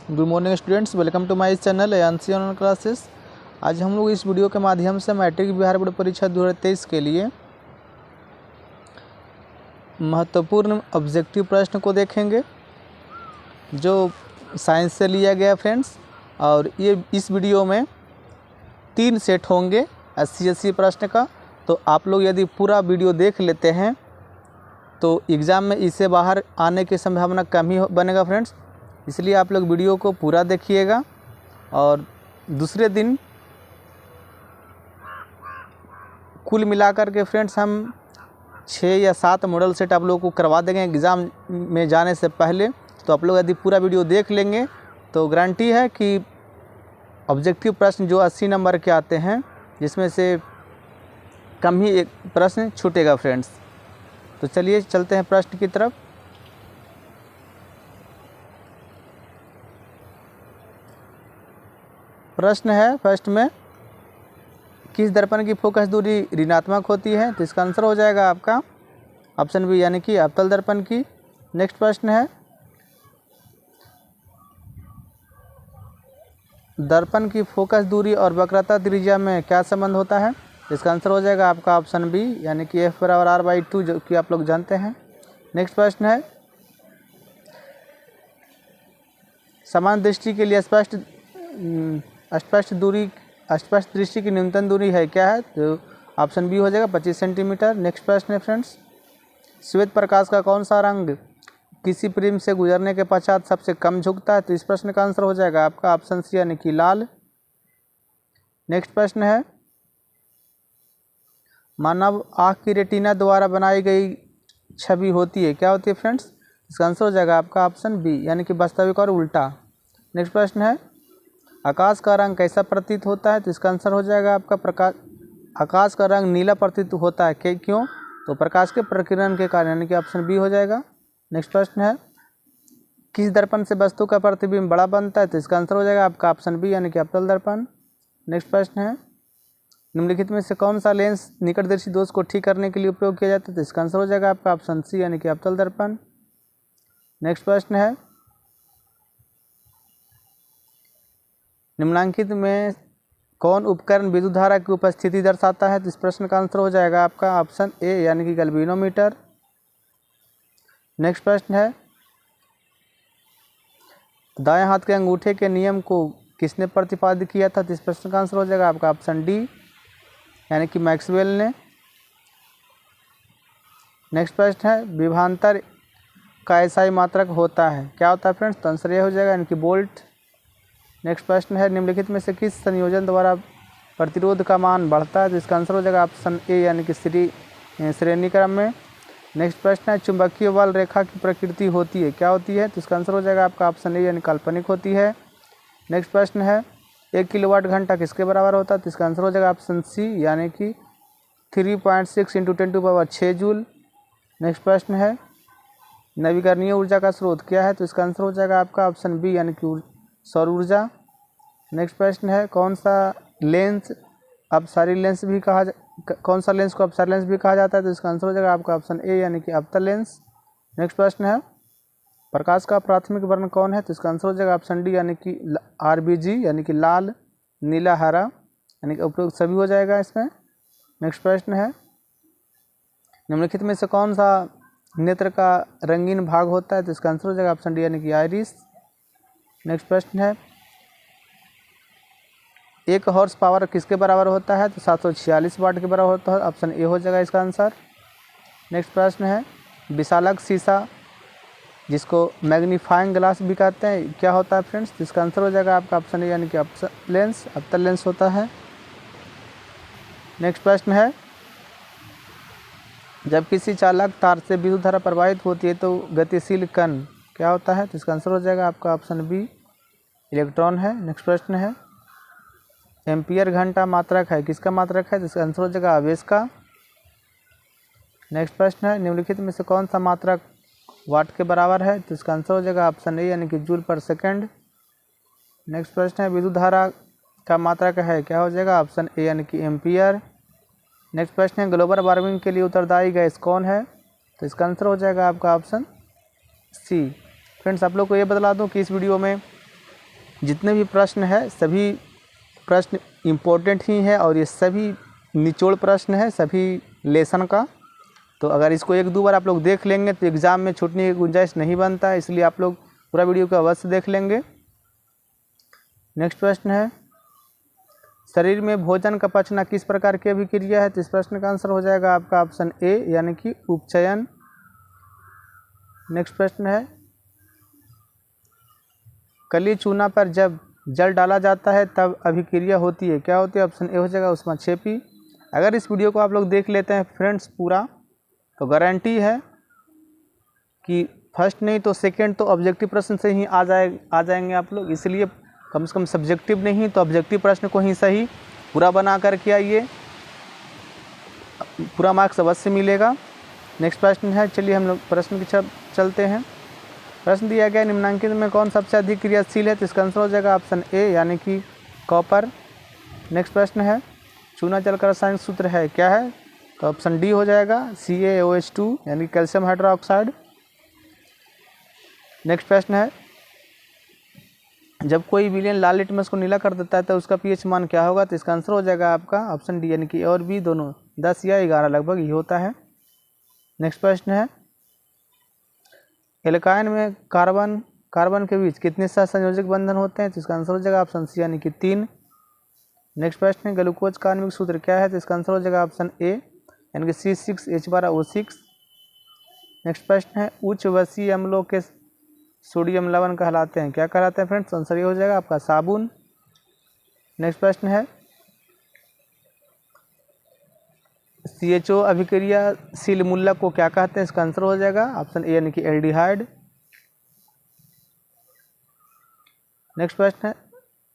Good morning students, welcome to my channel ANC online classes. आज हम लोग इस वीडियो के माध्यम से मैट्रिक बिहार बोर्ड परीक्षा 2023 के लिए महत्वपूर्ण ऑब्जेक्टिव प्रश्न को देखेंगे जो साइंस से लिया गया फ्रेंड्स। और ये इस वीडियो में 3 सेट होंगे 80 प्रश्न का। तो आप लोग यदि पूरा वीडियो देख लेते हैं तो एग्ज़ाम में इससे बाहर आने की संभावना कम ही बनेगा फ्रेंड्स। इसलिए आप लोग वीडियो को पूरा देखिएगा और दूसरे दिन कुल मिलाकर के फ्रेंड्स हम 6 या 7 मॉडल सेट आप लोगों को करवा देंगे एग्ज़ाम में जाने से पहले। तो आप लोग यदि पूरा वीडियो देख लेंगे तो गारंटी है कि ऑब्जेक्टिव प्रश्न जो 80 नंबर के आते हैं जिसमें से कम ही एक प्रश्न छूटेगा फ्रेंड्स। तो चलिए चलते हैं प्रश्न की तरफ। प्रश्न है फर्स्ट में, किस दर्पण की फोकस दूरी ऋणात्मक होती है? तो इसका आंसर हो जाएगा आपका ऑप्शन बी यानी कि अवतल दर्पण की। नेक्स्ट प्रश्न है, दर्पण की फोकस दूरी और वक्रता त्रिज्या में क्या संबंध होता है? इसका आंसर हो जाएगा आपका ऑप्शन बी यानी कि F=R/2 जो कि आप लोग जानते हैं। नेक्स्ट प्रश्न है, समान दृष्टि के लिए अस्पष्ट दृष्टि की न्यूनतम दूरी है क्या है? तो ऑप्शन बी हो जाएगा 25 सेंटीमीटर। नेक्स्ट प्रश्न है फ्रेंड्स, श्वेत प्रकाश का कौन सा रंग किसी प्रिज्म से गुजरने के पश्चात सबसे कम झुकता है? तो इस प्रश्न का आंसर हो जाएगा आपका ऑप्शन सी यानी कि लाल। नेक्स्ट प्रश्न है, मानव आँख की रेटिना द्वारा बनाई गई छवि होती है क्या होती है फ्रेंड्स? इसका आंसर हो जाएगा आपका ऑप्शन बी यानी कि वास्तविक और उल्टा। नेक्स्ट प्रश्न है, आकाश का रंग कैसा प्रतीत होता है? तो इसका आंसर हो जाएगा आपका आकाश का रंग नीला प्रतीत होता है क्यों? तो प्रकाश के प्रकीर्णन के कारण यानी कि ऑप्शन बी हो जाएगा। नेक्स्ट प्रश्न है, किस दर्पण से वस्तु का प्रतिबिंब बड़ा बनता है? तो इसका आंसर हो जाएगा आपका ऑप्शन बी यानी कि अवतल दर्पण। नेक्स्ट प्रश्न है, निम्नलिखित में से कौन सा लेंस निकटदर्शी दोष को ठीक करने के लिए उपयोग किया जाता है? तो इसका आंसर हो जाएगा आपका ऑप्शन सी यानी कि अवतल दर्पण। नेक्स्ट प्रश्न है, निम्नलिखित में कौन उपकरण विद्युत धारा की उपस्थिति दर्शाता है? तो इस प्रश्न का आंसर हो जाएगा आपका ऑप्शन ए यानी कि गैल्वेनोमीटर। नेक्स्ट प्रश्न है, दाएं हाथ के अंगूठे के नियम को किसने प्रतिपादित किया था? तो इस प्रश्न का आंसर हो जाएगा आपका ऑप्शन डी यानी कि मैक्सवेल ने। नेक्स्ट प्रश्न है, विभवांतर का एसआई मात्रक होता है क्या होता है फ्रेंड्स? तो आंसर ये हो जाएगा यानी कि वोल्ट। नेक्स्ट प्रश्न है, निम्नलिखित में से किस संयोजन द्वारा प्रतिरोध का मान बढ़ता है? तो इसका आंसर हो जाएगा ऑप्शन ए यानी कि श्रेणी क्रम में। नेक्स्ट प्रश्न है, चुंबकीय बल रेखा की प्रकृति होती है क्या होती है? तो इसका आंसर हो जाएगा आपका ऑप्शन ए यानी काल्पनिक होती है। नेक्स्ट प्रश्न है, 1 किलोवाट घंटा किसके बराबर होता है? तो इसका आंसर हो जाएगा ऑप्शन सी यानी कि 3.6 × 10⁶ जूल। नेक्स्ट प्रश्न है, नवीकरणीय ऊर्जा का स्रोत क्या है? तो इसका आंसर हो जाएगा आपका ऑप्शन बी यानी कि सौर ऊर्जा। नेक्स्ट प्रश्न है, कौन सा लेंस को अपसारी लेंस भी कहा जाता है? तो इसका आंसर हो जाएगा आपका ऑप्शन ए यानी कि अवतल लेंस। नेक्स्ट प्रश्न है, प्रकाश का प्राथमिक वर्ण कौन है? तो इसका आंसर हो जाएगा ऑप्शन डी यानी कि RBG यानी कि लाल, नीला, हरा यानी कि उपयुक्त सभी हो जाएगा इसमें। नेक्स्ट प्रश्न है, निम्नलिखित में से कौन सा नेत्र का रंगीन भाग होता है? तो इसका आंसर हो जाएगा ऑप्शन डी यानी कि आइरिस। नेक्स्ट प्रश्न है, 1 हॉर्स पावर किसके बराबर होता है? तो 746 वाट के बराबर होता है, ऑप्शन ए हो जाएगा इसका आंसर। नेक्स्ट प्रश्न है, विशालक शीशा जिसको मैग्नीफाइंग ग्लास भी कहते हैं क्या होता है फ्रेंड्स? तो इसका आंसर हो जाएगा आपका ऑप्शन ए यानी कि अवतल लेंस होता है। नेक्स्ट प्रश्न है, जब किसी चालक तार से विद्युत धारा प्रवाहित होती है तो गतिशील कण क्या होता है? तो इसका आंसर हो जाएगा आपका ऑप्शन बी इलेक्ट्रॉन है। नेक्स्ट प्रश्न है, एम्पियर घंटा मात्रक है किसका मात्रक है? तो इसका आंसर हो जाएगा आवेश का। नेक्स्ट प्रश्न है, निम्नलिखित में से कौन सा मात्रक वाट के बराबर है? तो इसका आंसर हो जाएगा ऑप्शन ए यानी कि जूल पर सेकंड। नेक्स्ट प्रश्न है, विद्युत धारा का मात्रक है क्या हो जाएगा? ऑप्शन ए यानी कि एम्पियर। नेक्स्ट प्रश्न है, ग्लोबल वार्मिंग के लिए उत्तरदायी गैस कौन है? तो इसका आंसर हो जाएगा आपका ऑप्शन सी। फ्रेंड्स आप लोग को ये बतला दूं कि इस वीडियो में जितने भी प्रश्न है सभी प्रश्न इम्पोर्टेंट ही है और ये सभी निचोड़ प्रश्न है सभी लेसन का। तो अगर इसको 1-2 बार आप लोग देख लेंगे तो एग्ज़ाम में छूटने की गुंजाइश नहीं बनता है, इसलिए आप लोग पूरा वीडियो को अवश्य देख लेंगे। नेक्स्ट प्रश्न है, शरीर में भोजन का पचना किस प्रकार की अभिक्रिया है? तो इस प्रश्न का आंसर हो जाएगा आपका ऑप्शन ए यानी कि उपचयन। नेक्स्ट प्रश्न है, कली चूना पर जब जल डाला जाता है तब अभिक्रिया होती है, क्या होती है? ऑप्शन ए हो जाएगा ऊष्माक्षेपी। अगर इस वीडियो को आप लोग देख लेते हैं फ्रेंड्स पूरा, तो गारंटी है कि फर्स्ट नहीं तो सेकंड तो ऑब्जेक्टिव प्रश्न से ही आ जाएंगे आप लोग। इसलिए कम से कम सब्जेक्टिव नहीं तो ऑब्जेक्टिव प्रश्न को ही सही पूरा बना करके आइए, पूरा मार्क्स अवश्य मिलेगा। नेक्स्ट प्रश्न है, चलिए हम लोग प्रश्न की तरफ चलते हैं। प्रश्न दिया गया निम्नांकित में कौन सबसे अधिक क्रियाशील है? तो इसका आंसर हो जाएगा ऑप्शन ए यानी कि कॉपर। नेक्स्ट प्रश्न है, चूना जल का रासायनिक सूत्र है, क्या है? तो ऑप्शन डी हो जाएगा CaOH2 यानी कैल्शियम हाइड्रोक्साइड। नेक्स्ट प्रश्न है, जब कोई विलेन लाल लिटमस को नीला कर देता है तो उसका pH मान क्या होगा? तो इसका आंसर हो जाएगा आपका ऑप्शन डी यानी कि और भी दोनों 10 या 11 लगभग ये होता है। नेक्स्ट प्रश्न है, एल्काइन में कार्बन के बीच कितने सहसंयोजक बंधन होते हैं? तो इसका आंसर हो जाएगा ऑप्शन सी यानी कि 3। नेक्स्ट प्रश्न है, ग्लूकोज का आणविक सूत्र क्या है? तो इसका आंसर हो जाएगा ऑप्शन ए यानी कि C6H12O6। नेक्स्ट प्रश्न है, उच्च वसीय अम्लों के सोडियम लवण कहलाते हैं, क्या कहलाते हैं फ्रेंड्स? आंसर ये हो जाएगा आपका साबुन। नेक्स्ट प्रश्न है, CHO अभिक्रियाशील मूलक को क्या कहते हैं? इसका आंसर हो जाएगा ऑप्शन ए यानी कि एल्डिहाइड। नेक्स्ट प्रश्न है,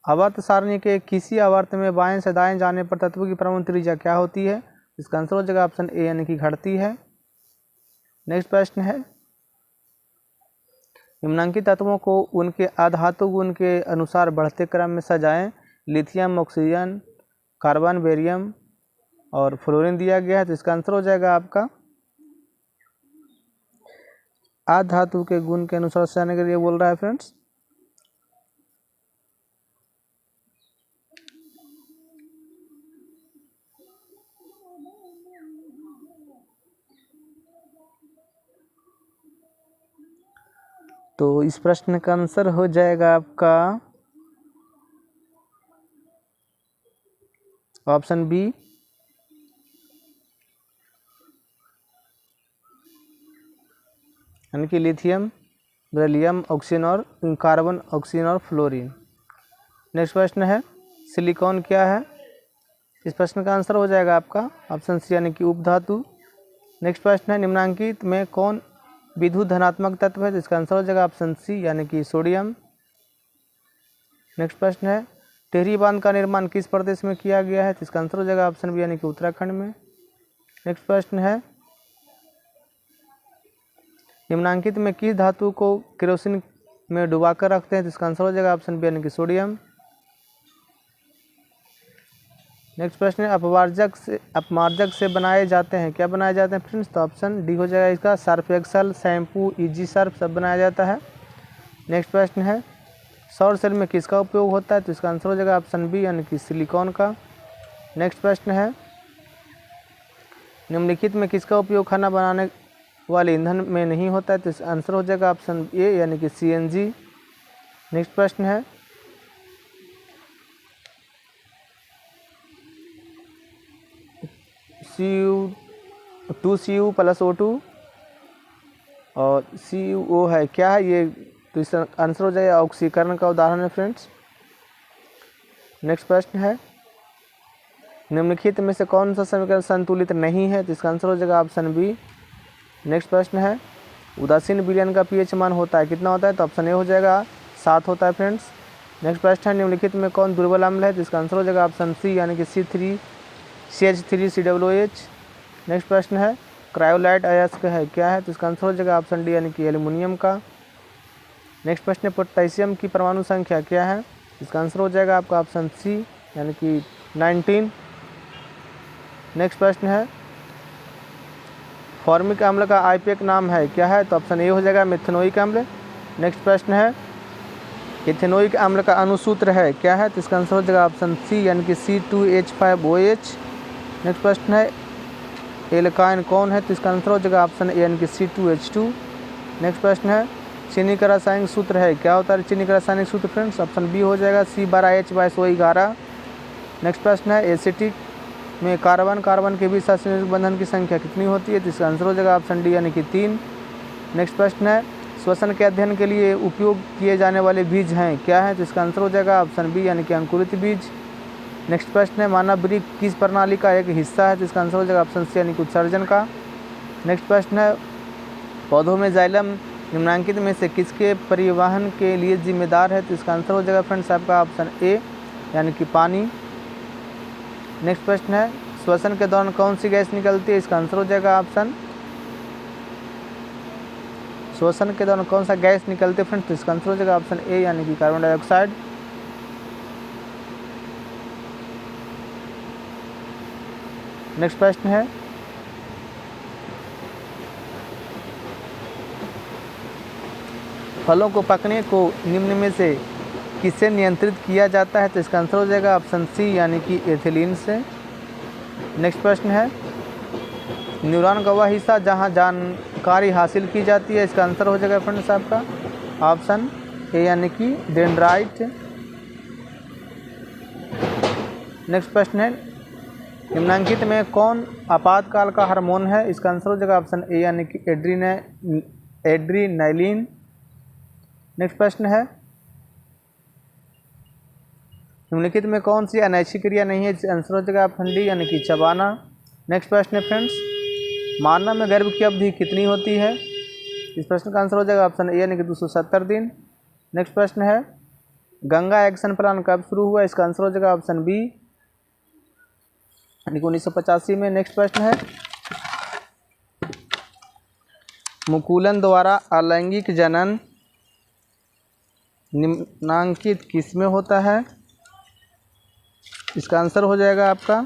आवर्त सारणी के किसी आवर्त में बाएं से दाएं जाने पर तत्व की परमाणु त्रिज्या क्या होती है? इसका आंसर हो जाएगा ऑप्शन ए यानी कि घटती है। नेक्स्ट प्रश्न है, निम्नांकित तत्वों को उनके आधातु गुण के अनुसार बढ़ते क्रम में सजाएं। लिथियम, ऑक्सीजन, कार्बन, बेरियम और फ्लोरीन दिया गया है, तो इसका आंसर हो जाएगा आपका आधातु के गुण के अनुसार सजाने के लिए बोल रहा है फ्रेंड्स। तो इस प्रश्न का आंसर हो जाएगा आपका ऑप्शन बी यानी कि लिथियम, बेरिलियम, ऑक्सीजन और कार्बन, ऑक्सीजन और फ्लोरीन। नेक्स्ट प्रश्न है, सिलिकॉन क्या है? इस प्रश्न का आंसर हो जाएगा आपका ऑप्शन सी यानी कि उपधातु। नेक्स्ट प्रश्न है, निम्नांकित में कौन विद्युत धनात्मक तत्व है? तो इसका आंसर हो जाएगा ऑप्शन सी यानी कि सोडियम। नेक्स्ट प्रश्न है, टिहरी बांध का निर्माण किस प्रदेश में किया गया है? तो इसका आंसर हो जाएगा ऑप्शन बी यानी कि उत्तराखंड में। नेक्स्ट प्रश्न है, निम्नांकित में किस धातु को केरोसिन में डुबाकर रखते हैं? तो इसका आंसर हो जाएगा ऑप्शन बी यानी कि सोडियम। नेक्स्ट प्रश्न है, अपमार्जक से बनाए जाते हैं, क्या बनाए जाते हैं फ्रेंड्स? तो ऑप्शन डी हो जाएगा इसका Surf Excel, shampoo, easy Surf सब बनाया जाता है। नेक्स्ट प्रश्न है, सौर सेल में किसका उपयोग होता है? तो इसका आंसर हो जाएगा ऑप्शन बी यानी कि सिलिकॉन का। नेक्स्ट प्रश्न है, निम्नलिखित में किसका उपयोग खाना बनाने वाले ईंधन में नहीं होता है? तो इसका आंसर हो जाएगा ऑप्शन ए यानी कि CNG। नेक्स्ट प्रश्न है, Cu2Cu + O2 और CuO है, क्या है ये? तो इसका आंसर हो जाएगा ऑक्सीकरण का उदाहरण है फ्रेंड्स। नेक्स्ट प्रश्न है, निम्नलिखित में से कौन सा समीकरण संतुलित नहीं है? तो इसका आंसर हो जाएगा ऑप्शन बी। नेक्स्ट प्रश्न है, उदासीन विलयन का pH मान होता है, कितना होता है? तो ऑप्शन ए हो जाएगा 7 होता है फ्रेंड्स। नेक्स्ट प्रश्न है, निम्नलिखित में कौन दुर्बल अम्ल है? तो इसका आंसर हो जाएगा ऑप्शन सी यानी कि CH3COOH। नेक्स्ट प्रश्न है, क्रायोलाइट अयस्क है, क्या है? तो इसका आंसर हो जाएगा ऑप्शन डी यानी कि एल्युमिनियम का। नेक्स्ट प्रश्न है, पोटेशियम की परमाणु संख्या क्या है? इसका आंसर हो जाएगा आपका ऑप्शन सी यानी कि 19। नेक्स्ट प्रश्न है, फॉर्मिक अम्ल का IUPAC नाम है, क्या है? तो ऑप्शन ए हो जाएगा मेथनोइक अम्ल। नेक्स्ट प्रश्न है, इथेनोइक अम्ल का अणुसूत्र है, क्या है? तो इसका आंसर हो जाएगा ऑप्शन सी यानी कि C2H5OH। नेक्स्ट प्रश्न है एल्काइन कौन है? तो इसका आंसर हो जाएगा ऑप्शन ए यानी कि C2H2। नेक्स्ट प्रश्न है चीनी का रासायनिक सूत्र है, क्या होता है चीनी का रासायनिक सूत्र फ्रेंड्स? ऑप्शन बी हो जाएगा C12H/SO11। नेक्स्ट प्रश्न है एसिटिक में कार्बन के बीच संयोजक बंधन की संख्या कितनी होती है? तो इसका आंसर हो जाएगा ऑप्शन डी यानी कि 3। नेक्स्ट प्रश्न है श्वसन के अध्ययन के लिए उपयोग किए जाने वाले बीज हैं, क्या है? तो इसका आंसर हो जाएगा ऑप्शन बी यानी कि अंकुरित बीज। नेक्स्ट प्रश्न है मानव वृक्क किस प्रणाली का एक हिस्सा है? तो इसका आंसर हो जाएगा ऑप्शन सी यानी कि उत्सर्जन का। नेक्स्ट प्रश्न है पौधों में जाइलम निम्नांकित में से किसके परिवहन के लिए जिम्मेदार है? तो इसका आंसर हो जाएगा फ्रेंड्स आपका ऑप्शन ए यानी कि पानी। नेक्स्ट प्रश्न है श्वसन के दौरान कौन सी गैस निकलती है? इसका आंसर हो जाएगा ऑप्शन श्वसन के दौरान कौन सा गैस निकलती है फ्रेंड्स? तो इसका आंसर हो जाएगा ऑप्शन ए यानी कि कार्बन डाइऑक्साइड। नेक्स्ट प्रश्न है फलों को पकने को निम्न में से किससे नियंत्रित किया जाता है? तो इसका आंसर हो जाएगा ऑप्शन सी यानी कि एथिलीन से। नेक्स्ट प्रश्न है न्यूरॉन का वह हिस्सा जहां जानकारी हासिल की जाती है, इसका आंसर हो जाएगा फ्रेंड्स आपका ऑप्शन ए यानी कि डेंड्राइट। नेक्स्ट प्रश्न है निम्नांकित में कौन आपातकाल का हार्मोन है? इसका आंसर हो जाएगा ऑप्शन ए यानी कि एड्रीनालिन। नेक्स्ट प्रश्न है निम्नलिखित में कौन सी अनैच्छिक क्रिया नहीं है? इसका आंसर हो जाएगा ऑप्शन डी यानी कि चबाना। नेक्स्ट प्रश्न है फ्रेंड्स मानव में गर्भ की अवधि कितनी होती है? इस प्रश्न का आंसर हो जाएगा ऑप्शन ए यानी कि 270 दिन। नेक्स्ट प्रश्न है गंगा एक्शन प्लान कब शुरू हुआ? इसका आंसर हो जाएगा ऑप्शन बी यानी कि 1985 में। नेक्स्ट प्रश्न है मुकुलन द्वारा अलैंगिक जनन निम्नांकित किस में होता है? इसका आंसर हो जाएगा आपका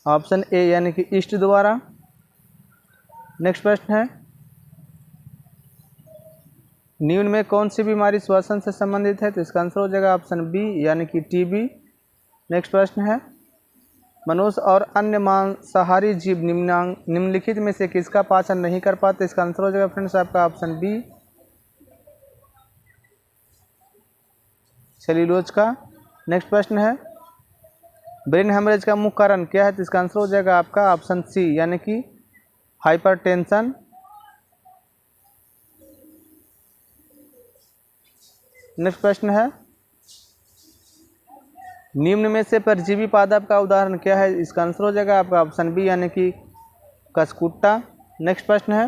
ऑप्शन ए यानी कि ईस्ट द्वारा। नेक्स्ट प्रश्न है निम्न में कौन सी बीमारी श्वसन से संबंधित है? तो इसका आंसर हो जाएगा ऑप्शन बी यानी कि टीबी। नेक्स्ट प्रश्न है मनुष्य और अन्य मांसाहारी जीव निम्नलिखित में से किसका पाचन नहीं कर पाते? इसका आंसर हो जाएगा फ्रेंड्स आपका ऑप्शन बी सेल्यूलोज का। नेक्स्ट प्रश्न है ब्रेन हेमरेज का मुख्य कारण क्या है? तो इसका आंसर हो जाएगा आपका ऑप्शन सी यानी कि हाइपरटेंशन। नेक्स्ट प्रश्न है निम्न में से परजीवी पादप का उदाहरण क्या है? इसका आंसर हो जाएगा आपका ऑप्शन बी यानी कि कसकुट्टा। नेक्स्ट प्रश्न है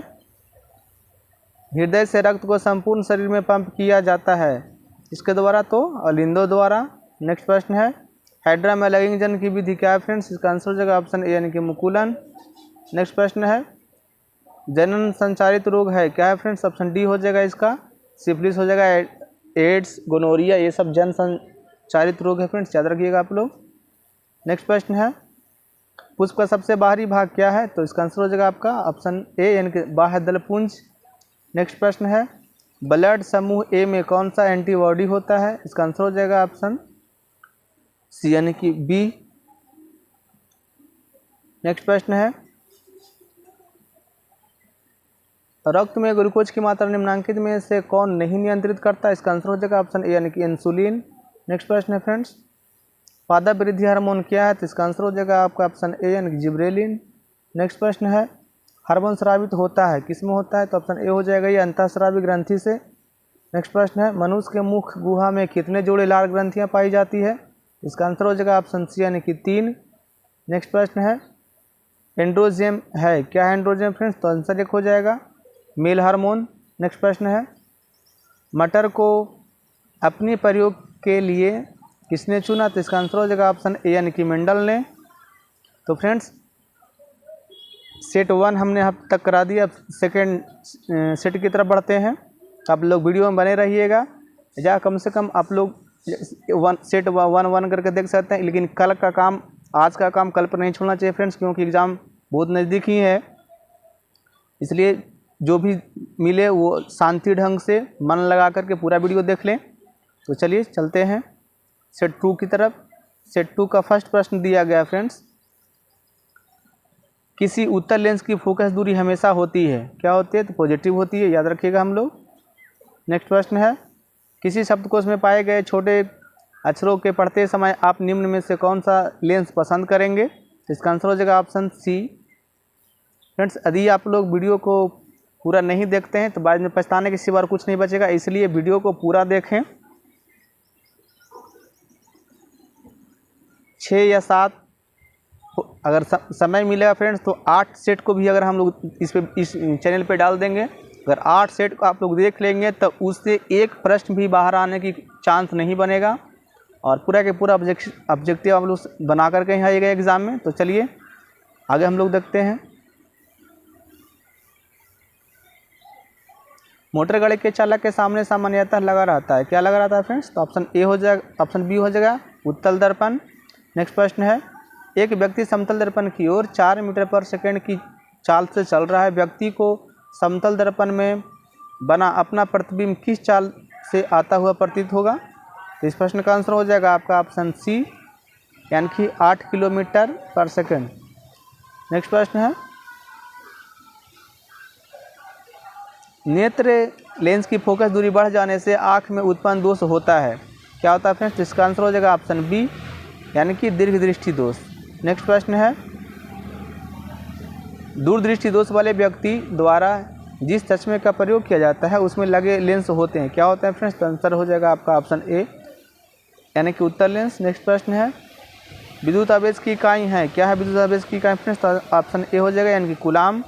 हृदय से रक्त को संपूर्ण शरीर में पंप किया जाता है इसके द्वारा? तो अलिंदो द्वारा। नेक्स्ट प्रश्न है हाइड्रा में लैगिंग जन की विधि क्या है फ्रेंड्स? इसका आंसर हो जाएगा ऑप्शन ए यानी कि मुकुलन। नेक्स्ट प्रश्न है जनन संचारित रोग है, क्या है फ्रेंड्स? ऑप्शन डी हो जाएगा इसका सिफिलिस हो जाएगा, एड्स गोनोरिया ये सब जन संचारित रोग है फ्रेंड्स, याद रखिएगा आप लोग। नेक्स्ट प्रश्न है पुष्प का सबसे बाहरी भाग क्या है? तो इसका आंसर हो जाएगा आपका ऑप्शन ए यानी कि बाह्य दलपुंज। नेक्स्ट प्रश्न है ब्लड समूह ए में कौन सा एंटीबॉडी होता है? इसका आंसर हो जाएगा ऑप्शन सी यानी कि बी। नेक्स्ट प्रश्न है रक्त में ग्लूकोज की मात्रा निम्नांकित में से कौन नहीं नियंत्रित करता? इसका आंसर हो जाएगा ऑप्शन ए यानी कि इंसुलिन। नेक्स्ट प्रश्न है फ्रेंड्स पादप वृद्धि हार्मोन क्या है? तो इसका आंसर हो जाएगा आपका ऑप्शन ए यानी कि जिब्रेलिन। नेक्स्ट प्रश्न है हार्मोन स्रावित होता है किस में होता है? तो ऑप्शन ए हो जाएगा ये अंतःस्रावी ग्रंथि से। नेक्स्ट प्रश्न है मनुष्य के मुख गुहा में कितने जोड़े लाल ग्रंथियां पाई जाती है? इसका आंसर हो जाएगा ऑप्शन सी यानी कि 3। नेक्स्ट प्रश्न है एंड्रोजन है, क्या है एंड्रोजन फ्रेंड्स? तो आंसर एक हो जाएगा मेल हार्मोन। नेक्स्ट प्रश्न है मटर को अपने प्रयोग के लिए किसने चुना? तो इसका आंसर हो जाएगा ऑप्शन ए यानी कि मेंडल ने। तो फ्रेंड्स सेट 1 हमने अब तक करा दिया, अब सेकेंड सेट की तरफ बढ़ते हैं। आप लोग वीडियो में बने रहिएगा, या कम से कम आप लोग सेट 1 करके देख सकते हैं, लेकिन कल का काम आज का काम कल पर नहीं छोड़ना चाहिए फ्रेंड्स, क्योंकि एग्ज़ाम बहुत नज़दीक ही है। इसलिए जो भी मिले वो शांति ढंग से मन लगा करके पूरा वीडियो देख लें। तो चलिए चलते हैं सेट 2 की तरफ। सेट 2 का फर्स्ट प्रश्न दिया गया फ्रेंड्स, किसी उत्तल लेंस की फोकस दूरी हमेशा होती है, क्या होती है? तो पॉजिटिव होती है, याद रखिएगा हम लोग। नेक्स्ट प्रश्न है, किसी शब्दकोश में पाए गए छोटे अक्षरों के पढ़ते समय आप निम्न में से कौन सा लेंस पसंद करेंगे? तो इसका आंसर हो जाएगा ऑप्शन सी। फ्रेंड्स, यदि आप लोग वीडियो को पूरा नहीं देखते हैं तो बाद में पछताने के सिवा और कुछ नहीं बचेगा, इसलिए वीडियो को पूरा देखें। 6 या 7 अगर समय मिलेगा फ्रेंड्स तो 8 सेट को भी अगर हम लोग इस चैनल पे डाल देंगे। अगर 8 सेट को आप लोग देख लेंगे तो उससे एक प्रश्न भी बाहर आने की चांस नहीं बनेगा और पूरा के पूरा ऑब्जेक्टिव आप लोग बना करके यहाँ आएगा एग्ज़ाम में। तो चलिए आगे हम लोग देखते हैं। मोटर गाड़ी के चालक के सामने सामान्यतः लगा रहता है, क्या लगा रहता है फ्रेंड्स? तो ऑप्शन ए हो जाएगा, ऑप्शन बी हो जाएगा उत्तल दर्पण। नेक्स्ट प्रश्न है, एक व्यक्ति समतल दर्पण की ओर 4 मीटर पर सेकंड की चाल से चल रहा है, व्यक्ति को समतल दर्पण में बना अपना प्रतिबिंब किस चाल से आता हुआ प्रतीत होगा? तो इस प्रश्न का आंसर हो जाएगा आपका ऑप्शन सी, यानी कि 8 किलोमीटर पर सेकंड। नेक्स्ट प्रश्न है, नेत्र लेंस की फोकस दूरी बढ़ जाने से आँख में उत्पन्न दोष होता है, क्या होता है फ्रेंड्स? तो इसका आंसर हो जाएगा ऑप्शन बी, यानी कि दीर्घ दृष्टि दोष। नेक्स्ट प्रश्न है, दूरदृष्टि दोष वाले व्यक्ति द्वारा जिस चश्मे का प्रयोग किया जाता है उसमें लगे लेंस होते हैं, क्या होता है फ्रेंड्स? तो आंसर हो जाएगा आपका ऑप्शन ए, यानी कि उत्तल लेंस। नेक्स्ट प्रश्न है, विद्युत आवेश की इकाई है, क्या है विद्युत आवेश की इकाई फ्रेंड्स? तो ऑप्शन ए हो जाएगा, यानी कि कूलाम।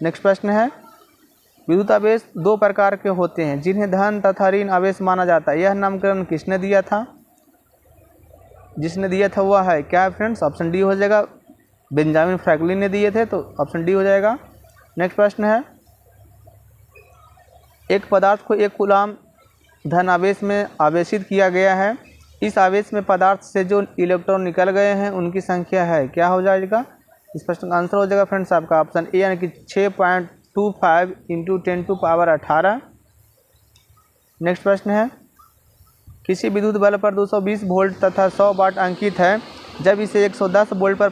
नेक्स्ट प्रश्न है, विद्युत आवेश 2 प्रकार के होते हैं जिन्हें धन तथा ऋण आवेश माना जाता है, यह नामकरण किसने दिया था? जिसने दिया था वह है, क्या है फ्रेंड्स? ऑप्शन डी हो जाएगा, बेंजामिन फ्रैंकलिन ने दिए थे, तो ऑप्शन डी हो जाएगा। नेक्स्ट प्रश्न है, एक पदार्थ को 1 कूलाम धन आवेश में आवेशित किया गया है, इस आवेश में पदार्थ से जो इलेक्ट्रॉन निकल गए हैं उनकी संख्या है, क्या हो जाएगा? इस प्रश्न का आंसर हो जाएगा फ्रेंड्स आपका ऑप्शन ए, यानी कि 6.25 × 10⁻18। नेक्स्ट प्रश्न है, किसी विद्युत बल्ब पर 220 वोल्ट तथा 100 वाट अंकित है, जब इसे 110 वोल्ट पर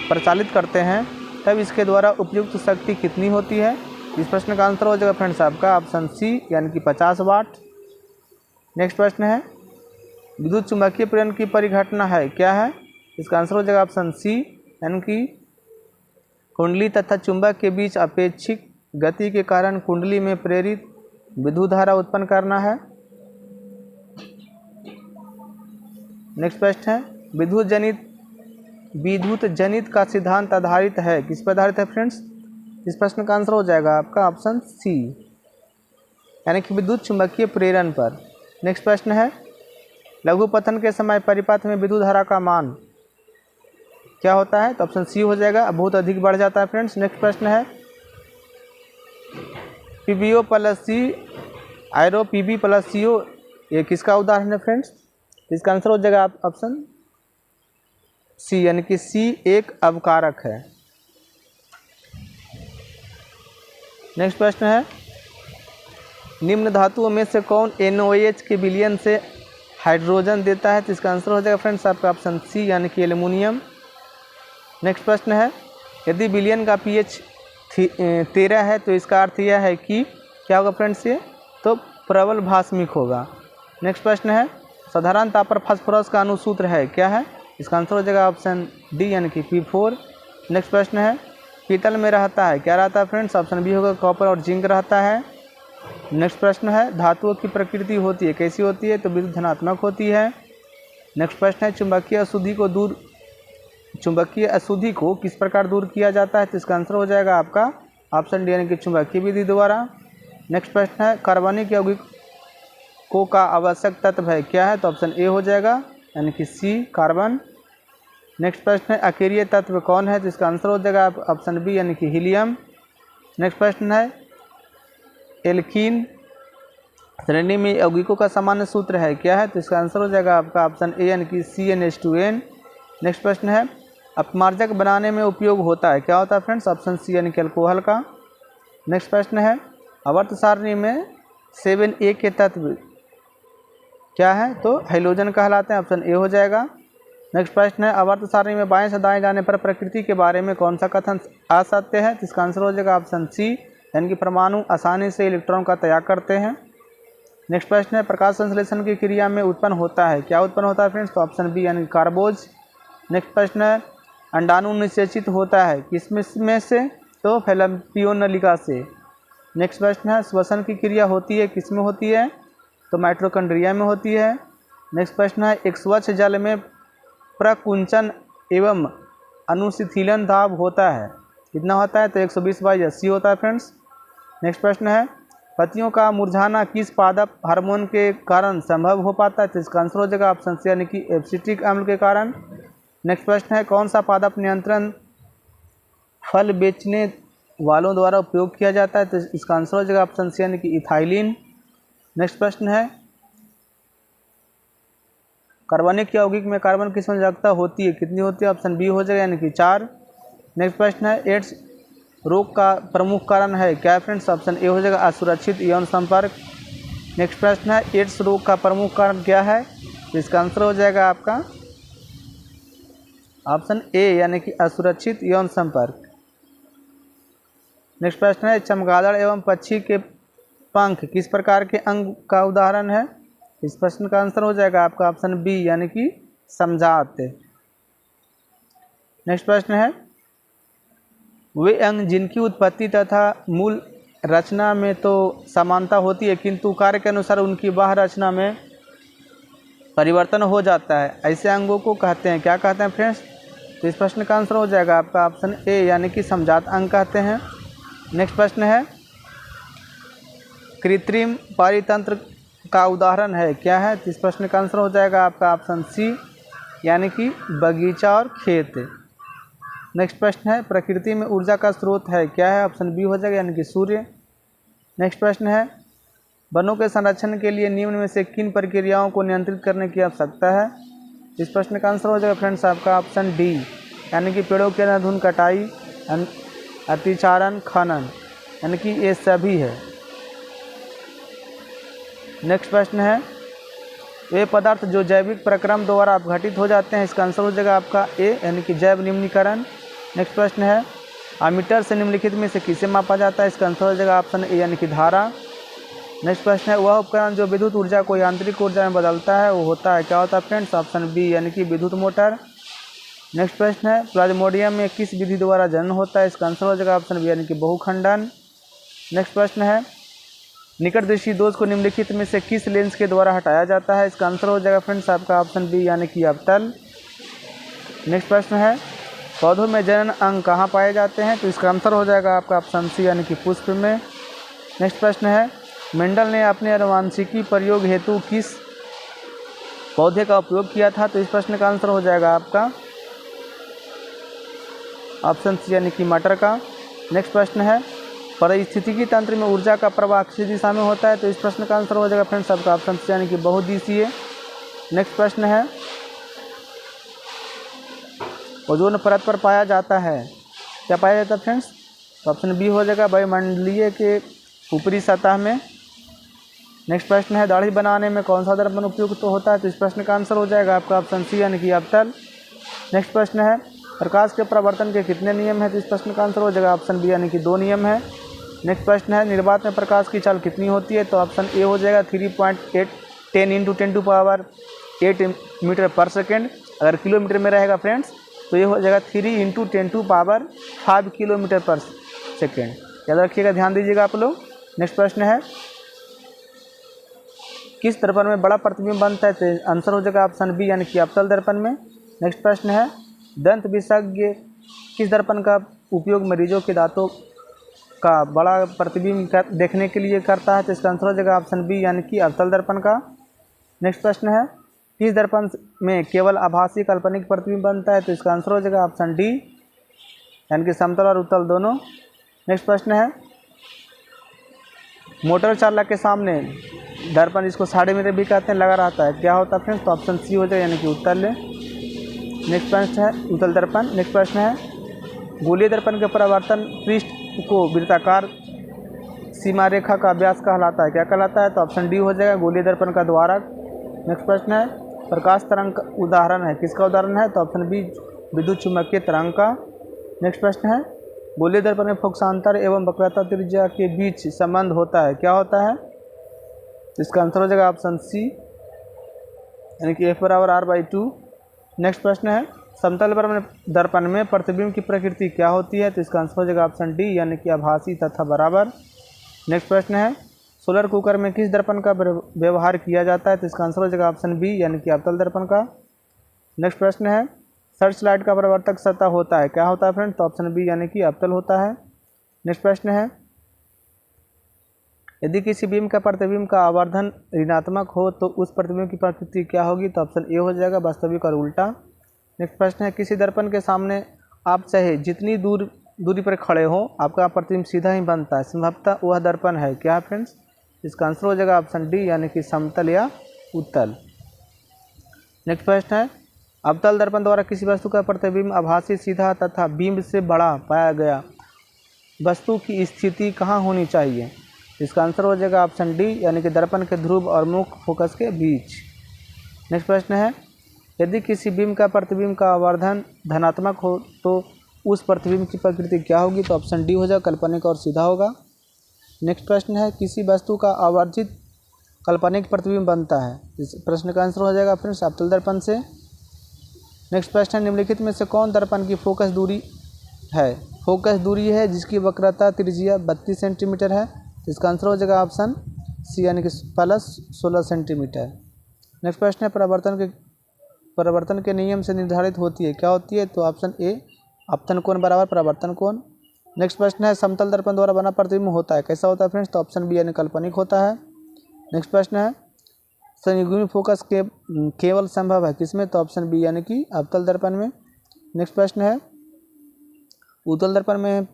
प्रचालित करते हैं तब इसके द्वारा उपयुक्त शक्ति कितनी होती है? इस प्रश्न का आंसर हो जाएगा फ्रेंड्स आपका ऑप्शन सी, यानी कि 50 वाट। नेक्स्ट प्रश्न है, विद्युत चुंबकीय प्रेरण की परिघटना है, क्या है? इसका आंसर हो जाएगा ऑप्शन सी, यानी कि कुंडली तथा चुंबक के बीच अपेक्षिक गति के कारण कुंडली में प्रेरित विद्युत धारा उत्पन्न करना है। नेक्स्ट प्रश्न है, विद्युत जनित का सिद्धांत आधारित है, किस पर आधारित है फ्रेंड्स? इस प्रश्न का आंसर हो जाएगा आपका ऑप्शन सी, यानी कि विद्युत चुंबकीय प्रेरण पर। नेक्स्ट प्रश्न है, लघु पतन के समय परिपथ में विद्युत धारा का मान क्या होता है? तो ऑप्शन सी हो जाएगा, बहुत अधिक बढ़ जाता है फ्रेंड्स। नेक्स्ट प्रश्न है, पीबीओ प्लस सी आयरो पीबी प्लस सीओ ये किसका उदाहरण है फ्रेंड्स? इसका आंसर हो जाएगा ऑप्शन सी, यानी कि सी एक अवकारक है। नेक्स्ट प्रश्न है, निम्न धातुओं में से कौन NOH के विलयन से हाइड्रोजन देता है? तो इसका आंसर हो जाएगा फ्रेंड्स आपका ऑप्शन सी, यानी कि एल्युमिनियम। नेक्स्ट प्रश्न है, यदि विलयन का pH 13 है तो इसका अर्थ यह है कि क्या होगा फ्रेंड्स? ये तो प्रबल भास्मिक होगा। नेक्स्ट प्रश्न है, साधारण ताप पर फास्फोरस का अनुसूत्र है, क्या है? इसका आंसर हो जाएगा ऑप्शन डी, यानी कि P4। नेक्स्ट प्रश्न है, पीतल में रहता है, क्या रहता है फ्रेंड्स? ऑप्शन बी होगा, कॉपर और जिंक रहता है। नेक्स्ट प्रश्न है, धातुओं की प्रकृति होती है, कैसी होती है? तो विद्युत धनात्मक होती है। नेक्स्ट प्रश्न है, चुंबकीय अशुद्धि को किस प्रकार दूर किया जाता है? तो इसका आंसर हो जाएगा आपका ऑप्शन डी, यानी कि चुंबकीय विधि द्वारा। नेक्स्ट प्रश्न है, कार्बनिक यौगिकों का आवश्यक तत्व है, क्या है? तो ऑप्शन ए हो जाएगा, यानी कि सी कार्बन। नेक्स्ट प्रश्न है, अकेरिय तत्व कौन है? तो इसका आंसर हो जाएगा ऑप्शन बी, यानी कि हीलियम। नेक्स्ट प्रश्न है, एल्कीन श्रेणी में यौगिकों का सामान्य सूत्र है, क्या है? तो इसका आंसर हो जाएगा आपका ऑप्शन ए, यानी कि CnH2n। नेक्स्ट प्रश्न है, अपमार्जक बनाने में उपयोग होता है, क्या होता है फ्रेंड्स? ऑप्शन सी यानी कि अल्कोहल का। नेक्स्ट प्रश्न है आवर्त सारणी में 7A के तत्व क्या है? तो हाइड्रोजन कहलाते हैं, ऑप्शन ए हो जाएगा। नेक्स्ट प्रश्न है आवर्त सारणी में बाएं से दाएं जाने पर प्रकृति के बारे में कौन सा कथन असत्य है? तो इसका आंसर हो जाएगा ऑप्शन सी यानी कि परमाणु आसानी से इलेक्ट्रॉन का त्याग करते हैं। नेक्स्ट प्रश्न है प्रकाश संश्लेषण की क्रिया में उत्पन्न होता है, क्या उत्पन्न होता है फ्रेंड्स? तो ऑप्शन बी यानी कार्बोज। नेक्स्ट प्रश्न है अंडाणु निषेचित होता है किसमें से? तो फैलम्पियोन नलिका से। नेक्स्ट प्रश्न है श्वसन की क्रिया होती है किसमें होती है? तो माइटोकॉन्ड्रिया में होती है। नेक्स्ट प्रश्न है एक स्वच्छ जल में प्रकुंचन एवं अनुशिथिलन दाब होता है, कितना होता है? तो 120/80 होता है फ्रेंड्स। नेक्स्ट प्रश्न है पत्तियों का मुरझाना किस पादप हार्मोन के कारण संभव हो पाता है? तो इसका आंसर हो जाएगा ऑप्शन सी यानी कि एब्सिटिक अम्ल के कारण। नेक्स्ट प्रश्न है कौन सा पादप नियंत्रण फल बेचने वालों द्वारा उपयोग किया जाता है? तो इसका आंसर हो जाएगा ऑप्शन सी यानी कि इथाइलिन। नेक्स्ट प्रश्न है कार्बनिक यौगिक में कार्बन की संयोजकता होती है, कितनी होती है? ऑप्शन बी हो जाएगा यानी कि 4। नेक्स्ट प्रश्न है एड्स रोग का प्रमुख कारण है क्या है फ्रेंड्स? ऑप्शन ए हो जाएगा असुरक्षित यौन संपर्क। नेक्स्ट प्रश्न है एड्स रोग का प्रमुख कारण क्या है? तो इसका आंसर हो जाएगा आपका ऑप्शन ए यानी कि असुरक्षित यौन संपर्क। नेक्स्ट प्रश्न है चमगादड़ एवं पक्षी के पंख किस प्रकार के अंग का उदाहरण है? इस प्रश्न का आंसर हो जाएगा आपका ऑप्शन बी यानी कि समझात। नेक्स्ट प्रश्न है वे अंग जिनकी उत्पत्ति तथा मूल रचना में तो समानता होती है किंतु कार्य के अनुसार उनकी बाह्य रचना में परिवर्तन हो जाता है, ऐसे अंगों को कहते हैं, क्या कहते हैं फ्रेंड्स? तो इस प्रश्न का आंसर हो जाएगा आपका ऑप्शन ए यानी कि समझात अंग कहते हैं। नेक्स्ट प्रश्न है कृत्रिम पारितंत्र का उदाहरण है क्या है? तो इस प्रश्न का आंसर हो जाएगा आपका ऑप्शन सी यानी कि बगीचा और खेत। नेक्स्ट प्रश्न है प्रकृति में ऊर्जा का स्रोत है क्या है? ऑप्शन बी हो जाएगा यानी कि सूर्य। नेक्स्ट प्रश्न है वनों के संरक्षण के लिए निम्न में से किन प्रक्रियाओं को नियंत्रित करने की आवश्यकता है? इस प्रश्न का आंसर हो जाएगा फ्रेंड्स आपका ऑप्शन डी यानी कि पेड़ों की अंधाधुंध कटाई, अतिचारण, खनन, यानी कि ये सभी है। नेक्स्ट प्रश्न है वे पदार्थ जो जैविक प्रक्रम द्वारा अपघटित हो जाते हैं, इसका आंसर हो जाएगा आपका ए यानी कि जैव निम्नीकरण। नेक्स्ट प्रश्न है अमीटर से निम्नलिखित में से किसे मापा जाता है? इसका आंसर हो जाएगा ऑप्शन ए यानी कि धारा। नेक्स्ट प्रश्न है वह उपकरण जो विद्युत ऊर्जा को यांत्रिक ऊर्जा में बदलता है वो होता है, क्या होता है फ्रेंड्स? ऑप्शन बी यानी कि विद्युत मोटर। नेक्स्ट प्रश्न है प्लाज्मोडियम में किस विधि द्वारा जनन होता है? इसका आंसर हो जाएगा ऑप्शन बी यानी कि बहुखंडन। नेक्स्ट प्रश्न है निकट दृष्टि दोष को निम्नलिखित में से किस लेंस के द्वारा हटाया जाता है? इसका आंसर हो जाएगा फ्रेंड्स आपका ऑप्शन बी यानी कि अवतल। नेक्स्ट प्रश्न है पौधों में जनन अंग कहाँ पाए जाते हैं? तो इसका आंसर हो जाएगा आपका ऑप्शन सी यानी कि पुष्प में। नेक्स्ट प्रश्न है मेंडल ने अपने आनुवंशिकी प्रयोग हेतु किस पौधे का उपयोग किया था? तो इस प्रश्न का आंसर हो जाएगा आपका ऑप्शन सी यानी कि मटर का। नेक्स्ट प्रश्न है पारिस्थितिकी तंत्र में ऊर्जा का प्रवाह किस दिशा में होता है? तो इस प्रश्न का आंसर हो जाएगा फ्रेंड्स आपका ऑप्शन सी यानी कि बहुदिशीय। नेक्स्ट प्रश्न है ओजोन परत पर पाया जाता है, क्या पाया जाता है फ्रेंड्स? तो ऑप्शन बी हो जाएगा वायुमंडलीय के ऊपरी सतह में। नेक्स्ट प्रश्न है दाढ़ी बनाने में कौन सा दर्पण उपयुक्त होता है? तो इस प्रश्न का आंसर हो जाएगा आपका ऑप्शन सी यानी कि अवतल। नेक्स्ट प्रश्न है प्रकाश के प्रवर्तन के कितने नियम हैं? तो इस प्रश्न का आंसर हो जाएगा ऑप्शन बी यानी कि 2 नियम है। नेक्स्ट प्रश्न है निर्वात में प्रकाश की चाल कितनी होती है? तो ऑप्शन ए हो जाएगा 3.8 10 × 10⁸ मीटर पर सेकेंड। अगर किलोमीटर में रहेगा फ्रेंड्स तो ये हो जाएगा 3 × 10⁵ किलोमीटर पर सेकेंड। याद रखिएगा, ध्यान दीजिएगा आप लोग। नेक्स्ट प्रश्न है किस दर्पण में बड़ा प्रतिबिंब बनता है? तो आंसर हो जाएगा ऑप्शन बी यानी कि अवतल दर्पण में। नेक्स्ट प्रश्न है दंत विशेषज्ञ किस दर्पण का उपयोग मरीजों के दांतों का बड़ा प्रतिबिंब देखने के लिए करता है? तो इसका आंसर हो जाएगा ऑप्शन बी यानी कि अवतल दर्पण का। नेक्स्ट प्रश्न है किस दर्पण में केवल आभासी काल्पनिक प्रतिबिंब बनता है? तो इसका आंसर हो जाएगा ऑप्शन डी यानी कि समतल और उत्तल दोनों। नेक्स्ट प्रश्न है मोटर चालक के सामने दर्पण, इसको 1.5 मीटर भी कहते हैं, लगा रहता है, क्या होता है फ्रेंड्स? तो ऑप्शन सी हो जाए यानी कि उत्तल। नेक्स्ट प्रश्न है उत्तल दर्पण। नेक्स्ट प्रश्न है गोलीय दर्पण के परावर्तन पृष्ठ को वृत्ताकार सीमा रेखा का व्यास कहलाता है, क्या कहलाता है? तो ऑप्शन डी हो जाएगा, गोलीय दर्पण का द्वारक। नेक्स्ट प्रश्न है प्रकाश तरंग का उदाहरण है, किसका उदाहरण है? तो ऑप्शन बी विद्युत चुम्बकीय तरंग का। नेक्स्ट प्रश्न है गोलीय दर्पण में फोकसांतर एवं वक्रता त्रिज्या के बीच संबंध होता है, क्या होता है? तो इसका आंसर हो जाएगा ऑप्शन सी, यानी कि F बराबर R/2। नेक्स्ट प्रश्न है समतल दर्पण में प्रतिबिंब की प्रकृति क्या होती है? तो इसका आंसर हो जाएगा ऑप्शन डी, यानी कि आभासी तथा बराबर। नेक्स्ट प्रश्न है सोलर कुकर में किस दर्पण का व्यवहार किया जाता है? तो इसका आंसर हो जाएगा ऑप्शन बी, यानी कि अवतल दर्पण का। नेक्स्ट प्रश्न है सर्च लाइट का प्रवर्तक सतह होता है, क्या होता है फ्रेंड? तो ऑप्शन बी, यानी कि अवतल होता है। नेक्स्ट प्रश्न है यदि किसी बीम का प्रतिबिंब का आवर्धन ऋणात्मक हो तो उस प्रतिबिंब की प्रकृति क्या होगी? तो ऑप्शन ए हो जाएगा, वास्तविक और उल्टा। नेक्स्ट प्रश्न है किसी दर्पण के सामने आप चाहे जितनी दूरी पर खड़े हो आपका प्रतिबिंब सीधा ही बनता है, संभवतः वह दर्पण है, क्या फ्रेंड्स? इसका आंसर हो जाएगा ऑप्शन डी, यानी कि समतल या उत्तल। नेक्स्ट प्रश्न है अवतल दर्पण द्वारा किसी वस्तु का प्रतिबिंब आभासी सीधा तथा बिंब से बड़ा पाया गया वस्तु की स्थिति कहाँ होनी चाहिए? इसका आंसर हो जाएगा ऑप्शन डी, यानी कि दर्पण के ध्रुव और मुख्य फोकस के बीच। नेक्स्ट प्रश्न है यदि किसी बिंब का प्रतिबिंब का आवर्धन धनात्मक हो तो उस प्रतिबिंब की प्रकृति क्या होगी? तो ऑप्शन डी हो जाएगा, काल्पनिक और सीधा होगा। नेक्स्ट प्रश्न है किसी वस्तु का आवर्जित काल्पनिक प्रतिबिंब बनता है, इस प्रश्न का आंसर हो जाएगा फ्रेंड्स अवतल दर्पण से। नेक्स्ट प्रश्न है निम्नलिखित में से कौन दर्पण की फोकस दूरी है? फोकस दूरी है जिसकी वक्रता त्रिज्या 32 सेंटीमीटर है, तो इसका आंसर हो जाएगा ऑप्शन सी, यानी कि प्लस 16 सेंटीमीटर। नेक्स्ट प्रश्न है परावर्तन के नियम से निर्धारित होती है, क्या होती है? तो ऑप्शन ए अपतन कोण बराबर परावर्तन कोण। नेक्स्ट प्रश्न है समतल दर्पण द्वारा बना प्रतिबिंब होता है, कैसा होता है फ्रेंड्स? तो ऑप्शन बी, यानी काल्पनिक होता है। नेक्स्ट प्रश्न है संयुग्मी फोकस केवल संभव है किसमें? तो ऑप्शन बी, यानी कि अवतल दर्पण में। नेक्स्ट प्रश्न है उत्तल दर्पण में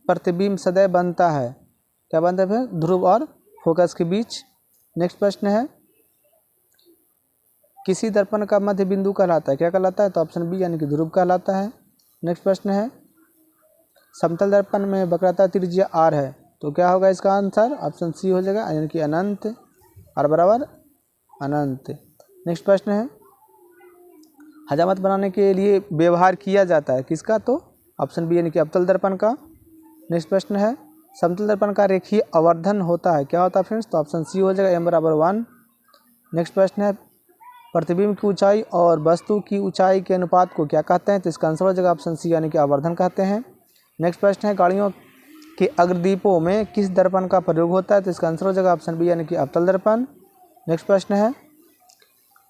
प्रतिबिंब सदैव बनता है, क्या बनता है? ध्रुव और फोकस के बीच। नेक्स्ट प्रश्न है किसी दर्पण का मध्य बिंदु कहलाता है, क्या कहलाता है? तो ऑप्शन बी, यानी कि ध्रुव कहलाता है। नेक्स्ट प्रश्न है समतल दर्पण में वक्रता त्रिज्या r है, तो क्या होगा इसका आंसर? ऑप्शन सी हो जाएगा, यानी कि अनंत, r बराबर अनंत। नेक्स्ट प्रश्न है हजामत बनाने के लिए व्यवहार किया जाता है किसका? तो ऑप्शन बी, यानी कि अवतल दर्पण का। नेक्स्ट प्रश्न है समतल दर्पण का रेखीय आवर्धन होता है, क्या होता है फ्रेंड्स? तो ऑप्शन सी हो जाएगा, m बराबर 1। नेक्स्ट प्रश्न है प्रतिबिंब की ऊंचाई और वस्तु की ऊंचाई के अनुपात को क्या कहते हैं? तो इसका आंसर हो जाएगा ऑप्शन सी, यानी कि आवर्धन कहते हैं। नेक्स्ट प्रश्न है गाड़ियों के अग्रदीपों में किस दर्पण का प्रयोग होता है? तो इसका आंसर हो जाएगा ऑप्शन बी, यानी कि अवतल दर्पण। नेक्स्ट प्रश्न है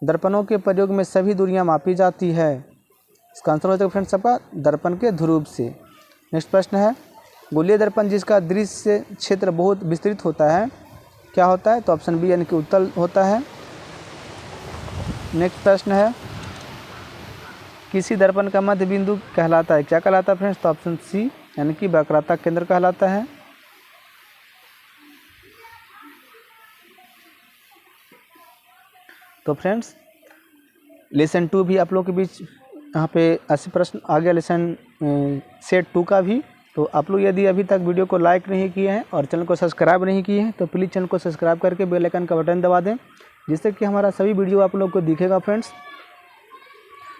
दर्पणों के प्रयोग में सभी दूरियां मापी जाती है, इसका आंसर हो जाएगा फ्रेंड्स सबका दर्पण के ध्रुव से। नेक्स्ट प्रश्न है गोलीय दर्पण जिसका दृश्य क्षेत्र बहुत विस्तृत होता है, क्या होता है? तो ऑप्शन बी, यानी कि उत्तल होता है। नेक्स्ट प्रश्न है किसी दर्पण का मध्य बिंदु कहलाता है, क्या कहलाता है फ्रेंड्स? तो ऑप्शन सी, यानी कि वक्रता केंद्र कहलाता है। तो फ्रेंड्स लेसन 2 भी आप लोग के बीच यहाँ पे 80 प्रश्न आ गया, लेसन सेट 2 का भी। तो आप लोग यदि अभी तक वीडियो को लाइक नहीं किए हैं और चैनल को सब्सक्राइब नहीं किए हैं तो प्लीज़ चैनल को सब्सक्राइब करके बेल आइकन का बटन दबा दें, जिससे कि हमारा सभी वीडियो आप लोग को दिखेगा फ्रेंड्स।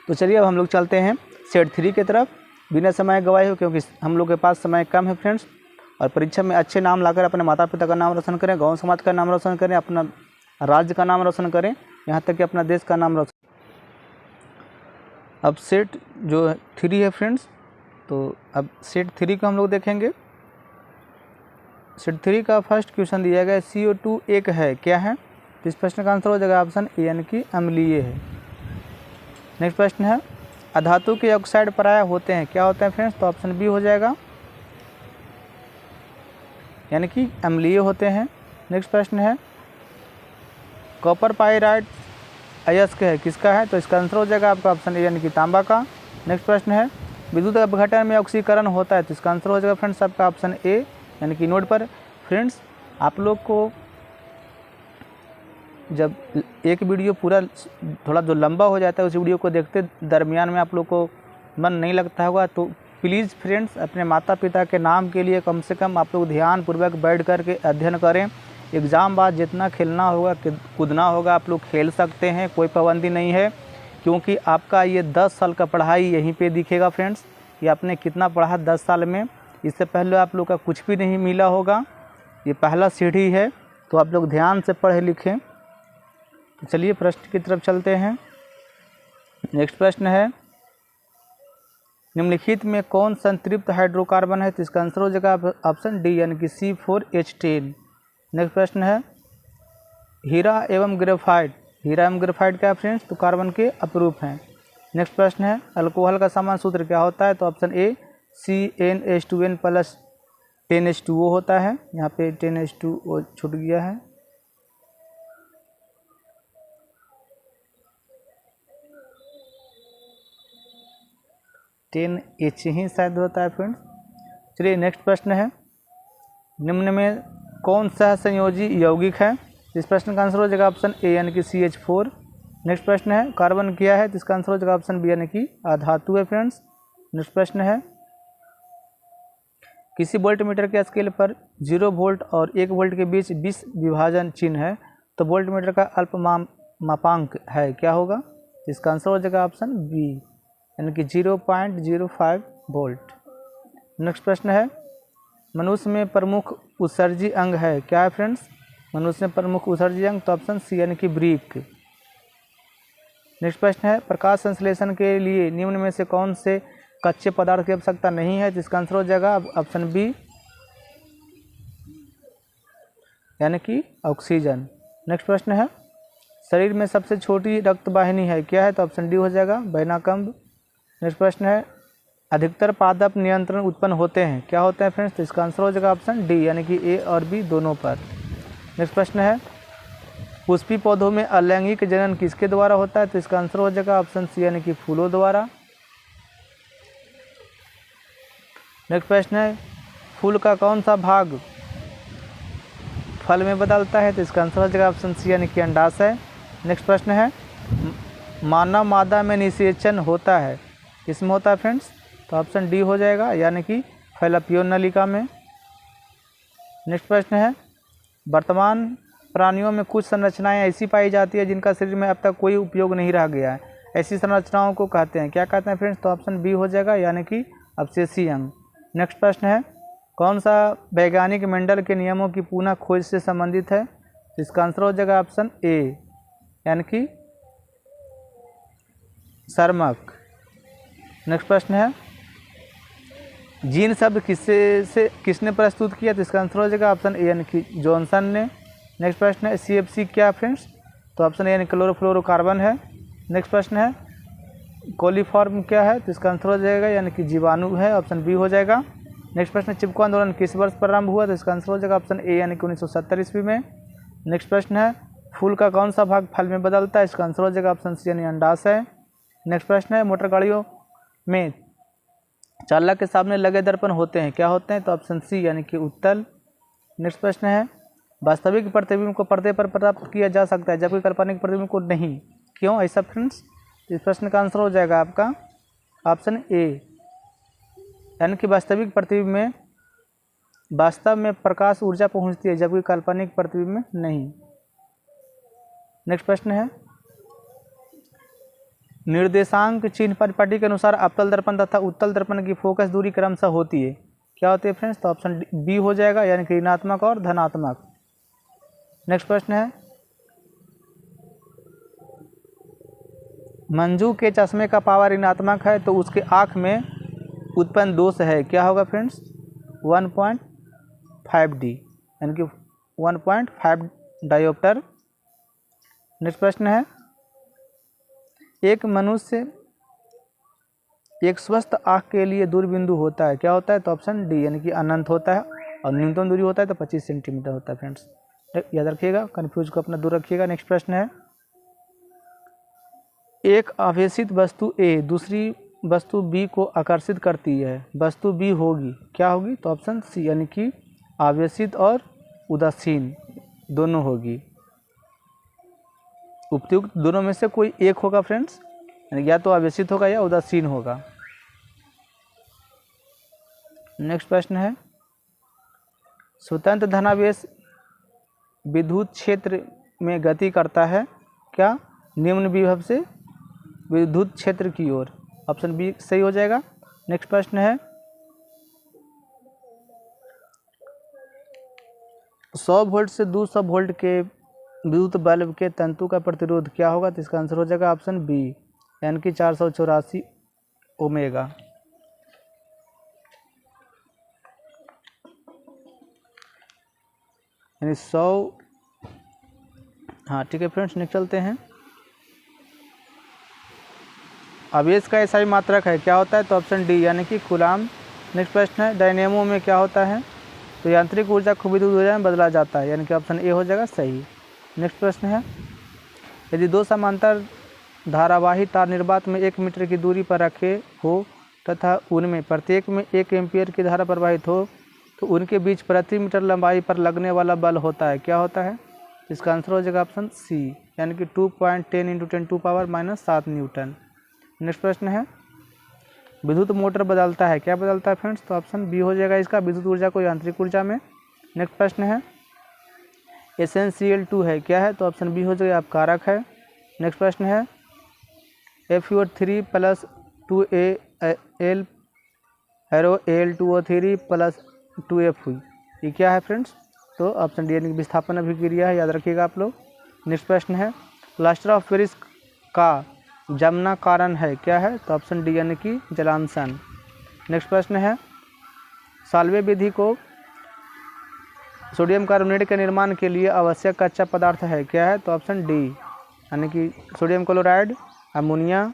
तो चलिए अब हम लोग चलते हैं सेट 3 की तरफ बिना समय गवाए हो, क्योंकि हम लोग के पास समय कम है फ्रेंड्स। और परीक्षा में अच्छे नाम लाकर अपने माता पिता का नाम रोशन करें, गाँव समाज का नाम रोशन करें, अपना राज्य का नाम रोशन करें, यहाँ तक कि अपना देश का नाम रोशन। अब सेट जो 3 है फ्रेंड्स, तो अब सेट 3 को हम लोग देखेंगे। सेट 3 का फर्स्ट क्वेश्चन दिया गया CO2 एक है, क्या है? तो इस प्रश्न का आंसर हो जाएगा ऑप्शन ए, यानी कि अम्लीय है। नेक्स्ट प्रश्न है अधातु के ऑक्साइड प्राय होते हैं, क्या होते हैं फ्रेंड्स? तो ऑप्शन बी हो जाएगा, यानी कि अम्लीय होते हैं। नेक्स्ट प्रश्न है कॉपर पाइराइड अयस्क है, किसका है? तो इसका आंसर हो जाएगा आपका ऑप्शन ए, यानी कि तांबा का। नेक्स्ट प्रश्न है विद्युत अपघटन में ऑक्सीकरण होता है, तो इसका आंसर हो जाएगा फ्रेंड्स आपका ऑप्शन ए, यानी कि नोड पर। फ्रेंड्स आप लोग को जब एक वीडियो पूरा थोड़ा जो लंबा हो जाता है उस वीडियो को देखते दरमियान में आप लोग को मन नहीं लगता होगा, तो प्लीज़ फ्रेंड्स अपने माता पिता के नाम के लिए कम से कम आप लोग ध्यानपूर्वक बैठ कर के अध्ययन करें। एग्ज़ाम बाद जितना खेलना होगा कूदना होगा आप लोग खेल सकते हैं, कोई पाबंदी नहीं है, क्योंकि आपका ये 10 साल का पढ़ाई यहीं पे दिखेगा फ्रेंड्स कि आपने कितना पढ़ा 10 साल में। इससे पहले आप लोग का कुछ भी नहीं मिला होगा, ये पहला सीढ़ी है, तो आप लोग ध्यान से पढ़े लिखें। तो चलिए प्रश्न की तरफ चलते हैं। नेक्स्ट प्रश्न है, निम्नलिखित में कौन संतृप्त हाइड्रोकार्बन है? तो इसका आंसर हो जाएगा ऑप्शन डी यानी कि C4H10। नेक्स्ट प्रश्न है, हीरा एवं ग्रेफाइट। हीरा एवं ग्रेफाइट क्या है फ्रेंड्स? तो कार्बन के अपरूप हैं। नेक्स्ट प्रश्न है, अल्कोहल का सामान्य सूत्र क्या होता है? तो option A CnH2n plus 10H2O होता है। यहाँ पे 10H2O छूट गया है।10H ही शायद होता है फ्रेंड्स। चलिए नेक्स्ट प्रश्न है, निम्न में कौन सा संयोजी यौगिक है? इस प्रश्न का आंसर हो जाएगा ऑप्शन ए यानी कि CH4। नेक्स्ट प्रश्न है, कार्बन क्या है? तो इसका आंसर हो जाएगा ऑप्शन बी यानी कि अधातु है फ्रेंड्स। नेक्स्ट प्रश्न है, किसी वोल्टमीटर के स्केल पर 0 वोल्ट और 1 वोल्ट के बीच 20 विभाजन चिन्ह है, तो वोल्टमीटर का मापांक है, क्या होगा? इसका आंसर हो जाएगा ऑप्शन बी यानी कि 0.05 वोल्ट। नेक्स्ट प्रश्न है, मनुष्य में प्रमुख उत्सर्जी अंग है, क्या है फ्रेंड्स? मनुष्य में प्रमुख उत्सर्जी अंग, तो ऑप्शन सी यानी कि ब्रीक। नेक्स्ट प्रश्न है, प्रकाश संश्लेषण के लिए निम्न में से कौन से कच्चे पदार्थ की आवश्यकता नहीं है? जिसका आंसर हो जाएगा ऑप्शन बी यानी कि ऑक्सीजन। नेक्स्ट प्रश्न है, शरीर में सबसे छोटी रक्त वाहिनी है, क्या है? तो ऑप्शन डी हो जाएगा वैनाकंब। नेक्स्ट प्रश्न है, अधिकतर पादप नियंत्रण उत्पन्न होते हैं, क्या होते हैं फ्रेंड्स? तो इसका आंसर हो जाएगा ऑप्शन डी यानी कि ए और बी दोनों पर। नेक्स्ट प्रश्न है, पुष्पी पौधों में अलैंगिक जनन किसके द्वारा होता है? तो इसका आंसर हो जाएगा ऑप्शन सी यानी कि फूलों द्वारा। नेक्स्ट प्रश्न है, फूल का कौन सा भाग फल में बदलता है? तो इसका आंसर हो जाएगा ऑप्शन सी यानी कि अंडाशय। नेक्स्ट प्रश्न है, मानव मादा में निषेचन होता है, किसमें होता है फ्रेंड्स? तो ऑप्शन डी हो जाएगा यानी कि फैलोपियन नलिका में। नेक्स्ट प्रश्न है, वर्तमान प्राणियों में कुछ संरचनाएं ऐसी पाई जाती है जिनका शरीर में अब तक कोई उपयोग नहीं रह गया है, ऐसी संरचनाओं को कहते हैं, क्या कहते हैं फ्रेंड्स? तो ऑप्शन बी हो जाएगा यानी कि अवशेषीय अंग। नेक्स्ट प्रश्न है, कौन सा वैज्ञानिक मेंडल के नियमों की पुनः खोज से संबंधित है? तो इसका आंसर हो जाएगा ऑप्शन ए यानी कि सर्मक। नेक्स्ट प्रश्न है, जीन शब्द किसने प्रस्तुत किया? तो इसका आंसर हो जाएगा ऑप्शन ए यानी कि जॉनसन ने। नेक्स्ट प्रश्न है, CFC क्या फ्रेंड्स? तो ऑप्शन ए यानी क्लोरोफ्लोरोकार्बन है। नेक्स्ट प्रश्न है, कोलिफॉर्म क्या है? तो इसका आंसर हो जाएगा यानी कि जीवाणु है, ऑप्शन बी हो जाएगा। नेक्स्ट प्रश्न है, चिपको आंदोलन किस वर्ष प्रारंभ हुआ? तो इसका आंसर हो जाएगा ऑप्शन ए यानी कि 1970 ईस्वी में। नेक्स्ट प्रश्न है, फूल का कौन सा भाग फल में बदलता है? इसका आंसर हो जाएगा ऑप्शन सी यानी अंडाशय। नेक्स्ट प्रश्न है, मोटर गाड़ियों में चालक के सामने लगे दर्पण होते हैं, क्या होते हैं? तो ऑप्शन सी यानी कि उत्तल। नेक्स्ट प्रश्न है, वास्तविक प्रतिबिंब को पर्दे पर प्राप्त किया जा सकता है जबकि काल्पनिक प्रतिबिंब को नहीं, क्यों ऐसा फ्रेंड्स? इस प्रश्न का आंसर हो जाएगा आपका ऑप्शन ए यानी कि वास्तविक प्रतिबिंब में वास्तव में प्रकाश ऊर्जा पहुंचती है जबकि काल्पनिक प्रतिबिंब में नहीं। नेक्स्ट प्रश्न है, निर्देशांक चिन्ह परिपाटी के अनुसार अवतल दर्पण तथा उत्तल दर्पण की फोकस दूरी क्रमशः होती है, क्या होती है फ्रेंड्स? तो ऑप्शन बी हो जाएगा यानी कि ऋणात्मक और धनात्मक। नेक्स्ट प्रश्न है, मंजू के चश्मे का पावर ऋणात्मक है तो उसके आँख में उत्पन्न दोष है, क्या होगा फ्रेंड्स? 1.5D यानी कि 1.5 डायोप्टर। नेक्स्ट प्रश्न है, एक मनुष्य एक स्वस्थ आँख के लिए दूरबिंदु होता है, क्या होता है? तो ऑप्शन डी यानी कि अनंत होता है, और न्यूनतम दूरी होता है तो 25 सेंटीमीटर होता है फ्रेंड्स, याद रखिएगा, कन्फ्यूज को अपना दूर रखिएगा। नेक्स्ट प्रश्न है, एक आवेशित वस्तु ए दूसरी वस्तु बी को आकर्षित करती है, वस्तु बी होगी, क्या होगी? तो ऑप्शन सी यानी कि आवेशित और उदासीन दोनों होगी। उपयुक्त दोनों में से कोई एक होगा फ्रेंड्स, यानी या तो आवेशित होगा या उदासीन होगा। नेक्स्ट प्रश्न है, स्वतंत्र धनावेश विद्युत क्षेत्र में गति करता है क्या? निम्न विभव से विद्युत क्षेत्र की ओर। ऑप्शन बी सही हो जाएगा। नेक्स्ट प्रश्न है, 100 वोल्ट से 200 वोल्ट के विद्युत बल्ब के तंतु का प्रतिरोध क्या होगा? तो इसका आंसर हो जाएगा ऑप्शन बी, यानी कि 484 ओमेगा। यानी 100। हाँ ठीक है फ्रेंड्स, नेक्स्ट चलते हैं। आवेश का एसआई मात्रक है क्या होता है? तो ऑप्शन डी, यानी कि कूलाम। नेक्स्ट प्रश्न है, डायनेमो में क्या होता है? तो यांत्रिक ऊर्जा को विद्युत ऊर्जा में बदला जाता है, यानी कि ऑप्शन ए हो जाएगा सही। नेक्स्ट प्रश्न है, यदि दो समांतर धारावाही तार निर्वात में 1 मीटर की दूरी पर रखे हो तथा उनमें प्रत्येक में 1 एम्पीयर की धारा प्रवाहित हो तो उनके बीच प्रति मीटर लंबाई पर लगने वाला बल होता है क्या होता है? इसका आंसर हो जाएगा ऑप्शन सी, यानी कि 2.10 × 10⁻⁻7 न्यूटन। नेक्स्ट प्रश्न है, विद्युत मोटर बदलता है क्या? बदलता है फ्रेंड्स? तो ऑप्शन बी हो जाएगा इसका, विद्युत ऊर्जा को यांत्रिक ऊर्जा में। नेक्स्ट प्रश्न है, SnCl2 है क्या है? तो ऑप्शन बी हो जाएगा, आप कारक है। नेक्स्ट प्रश्न है, FeO3 + 2Al Al2O3 + 2Fu ये क्या है फ्रेंड्स? तो ऑप्शन डी, यानी कि विस्थापन अभिक्रिया है, याद रखिएगा आप लोग। नेक्स्ट प्रश्न है, प्लास्टर ऑफ पेरिस का जमना कारण है क्या है? तो ऑप्शन डी, यानी कि जलांशन। नेक्स्ट प्रश्न है, साल्वे विधि को सोडियम कार्बोनेट के निर्माण के लिए आवश्यक कच्चा पदार्थ है क्या है? तो ऑप्शन डी, यानी कि सोडियम क्लोराइड, अमोनिया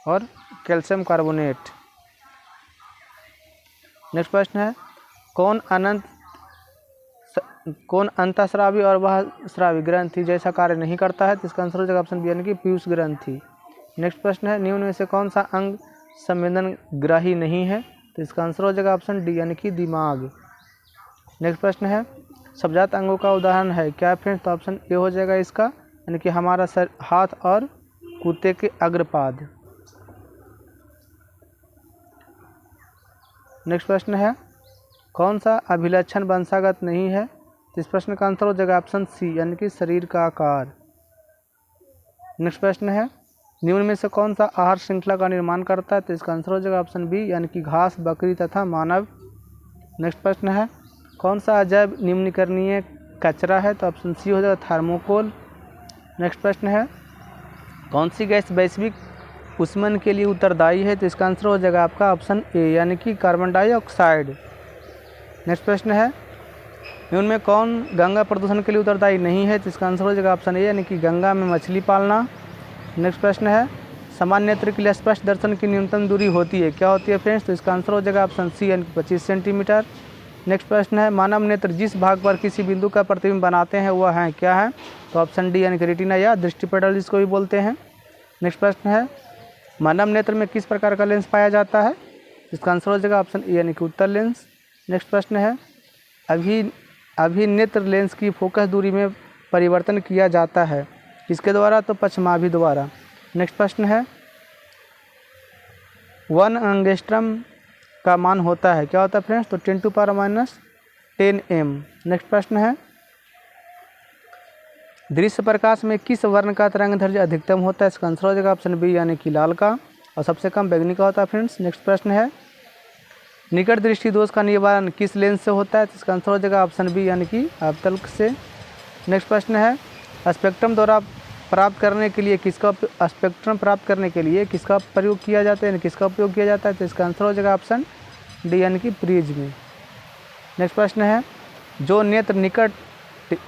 और कैल्शियम कार्बोनेट। नेक्स्ट प्रश्न है, कौन अंतःस्रावी और बाह्यस्रावी ग्रंथि जैसा कार्य नहीं करता है? तो इसका आंसर हो जाएगा ऑप्शन बी, यानी कि पीयूष ग्रंथि। नेक्स्ट प्रश्न है, निम्न में से कौन सा अंग संवेदन ग्राही नहीं है? तो इसका आंसर हो जाएगा ऑप्शन डी, यानी कि दिमाग। नेक्स्ट प्रश्न है, सब्जात अंगों का उदाहरण है क्या फ्रेंड्स? तो ऑप्शन ए हो जाएगा इसका, यानी कि हमारा सर, हाथ और कुत्ते के अग्रपाद। नेक्स्ट प्रश्न है, कौन सा अभिलक्षण वंशागत नहीं है? तो इस प्रश्न का आंसर हो जाएगा ऑप्शन सी, यानी कि शरीर का आकार। नेक्स्ट प्रश्न है, निम्न में से कौन सा आहार श्रृंखला का निर्माण करता है? तो इसका आंसर हो जाएगा ऑप्शन बी, यानी कि घास, बकरी तथा मानव। नेक्स्ट प्रश्न है, कौन सा अजैव निम्नीकरणीय कचरा है? तो ऑप्शन सी हो जाएगा थर्मोकोल। नेक्स्ट प्रश्न है, कौन सी गैस वैश्विक ऊष्मन के लिए उत्तरदायी है? तो इसका आंसर हो जाएगा आपका ऑप्शन ए, यानी कि कार्बन डाइऑक्साइड। नेक्स्ट प्रश्न है, इनमें कौन गंगा प्रदूषण के लिए उत्तरदायी नहीं है? तो इसका आंसर हो जाएगा ऑप्शन ए, यानी कि गंगा में मछली पालना। नेक्स्ट प्रश्न है, सामान्य नेत्र के लिए स्पष्ट दर्शन की न्यूनतम दूरी होती है क्या होती है फ्रेंड्स? तो इसका आंसर हो जाएगा ऑप्शन सी, यानी कि 25 सेंटीमीटर। नेक्स्ट प्रश्न है, मानव नेत्र जिस भाग पर किसी बिंदु का प्रतिबिंब बनाते हैं वह है क्या है? तो ऑप्शन डी, यानी कि रेटिना या दृष्टिपटल जिसको भी बोलते हैं। नेक्स्ट प्रश्न है, मानव नेत्र में किस प्रकार का लेंस पाया जाता है? इसका आंसर हो जाएगा ऑप्शन ए, यानी कि उत्तल लेंस। नेक्स्ट प्रश्न है, अभिनेत्र लेंस की फोकस दूरी में परिवर्तन किया जाता है किसके द्वारा? तो पश्चिमाभि द्वारा। नेक्स्ट प्रश्न है, 1 एंगस्ट्रम का मान होता है क्या होता है फ्रेंड्स? तो 10⁻10 m। नेक्स्ट प्रश्न है, दृश्य प्रकाश में किस वर्ण का तरंगदैर्घ्य अधिकतम होता है? इसका आंसर हो जाएगा ऑप्शन बी, यानी कि लाल का, और सबसे कम बैंगनी का होता है फ्रेंड्स। नेक्स्ट प्रश्न है, निकट दृष्टि दोष का निवारण किस लेंस से होता है? तो इसका आंसर हो जाएगा ऑप्शन बी, यानी कि अवतल से। नेक्स्ट प्रश्न है, स्पेक्ट्रम प्राप्त करने के लिए किसका प्रयोग किया जाता है, यानी किसका उपयोग किया जाता है? तो इसका आंसर हो जाएगा ऑप्शन डी, यानी कि प्रिज्म। नेक्स्ट प्रश्न है, जो नेत्र निकट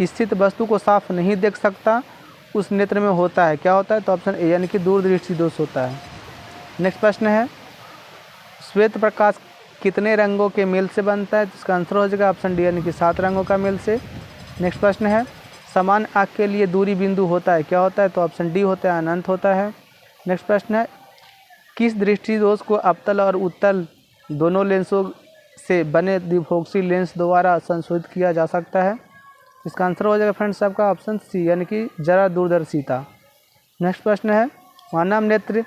स्थित वस्तु को साफ नहीं देख सकता उस नेत्र में होता है क्या होता है? तो ऑप्शन ए, यानी कि दूरदृष्टि दोष होता है। नेक्स्ट प्रश्न है, श्वेत प्रकाश कितने रंगों के मेल से बनता है? तो इसका आंसर हो जाएगा ऑप्शन डी, यानी कि 7 रंगों का मेल से। नेक्स्ट प्रश्न है, समान आँख के लिए दूरी बिंदु होता है क्या होता है? तो ऑप्शन डी होता है, अनंत होता है। नेक्स्ट प्रश्न है, किस दृष्टि दोष को अवतल और उत्तल दोनों लेंसों से बने द्विफोक्सी लेंस द्वारा संशोधित किया जा सकता है? इसका आंसर हो जाएगा फ्रेंड्स आपका ऑप्शन सी यानी कि जरा दूरदर्शिता। नेक्स्ट प्रश्न है, मानव नेत्र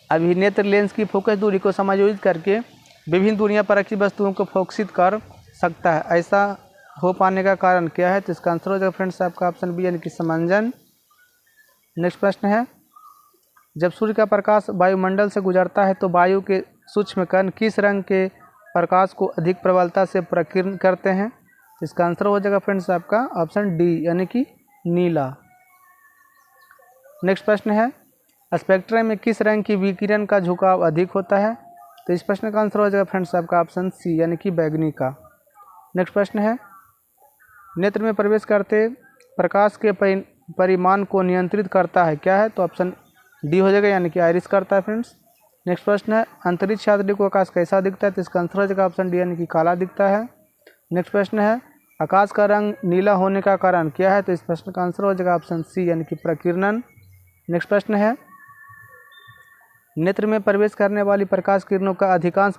अभिनेत्र लेंस की फोकस दूरी को समायोजित करके विभिन्न दूरियां पर रखी वस्तुओं को फोकसित कर सकता है, ऐसा हो पाने का कारण क्या है? तो इसका आंसर हो जाएगा फ्रेंड्स आपका ऑप्शन बी यानी कि समंजन। नेक्स्ट प्रश्न है, जब सूर्य का प्रकाश वायुमंडल से गुजरता है तो वायु के सूक्ष्म कण किस रंग के प्रकाश को अधिक प्रबलता से प्रकीर्ण करते हैं? तो इसका आंसर हो जाएगा फ्रेंड्स आपका ऑप्शन डी यानी कि नीला। नेक्स्ट प्रश्न है, स्पेक्ट्रम में किस रंग की विकिरण का झुकाव अधिक होता है? तो इस प्रश्न का आंसर हो जाएगा फ्रेंड्स आपका ऑप्शन सी यानी कि बैगनी का। नेक्स्ट प्रश्न है, नेत्र में प्रवेश करते प्रकाश के परिमाण को नियंत्रित करता है, क्या है? तो ऑप्शन डी हो जाएगा यानी कि आयरिस करता है फ्रेंड्स। नेक्स्ट प्रश्न है, अंतरिक्ष यात्री को आकाश कैसा दिखता है? तो इसका आंसर हो जाएगा ऑप्शन डी यानी कि काला दिखता है। नेक्स्ट प्रश्न है, आकाश का रंग नीला होने का कारण क्या है? तो इस प्रश्न का आंसर हो जाएगा ऑप्शन सी यानी कि प्रकीर्णन। नेक्स्ट प्रश्न है, नेत्र में प्रवेश करने वाली प्रकाश किरणों का अधिकांश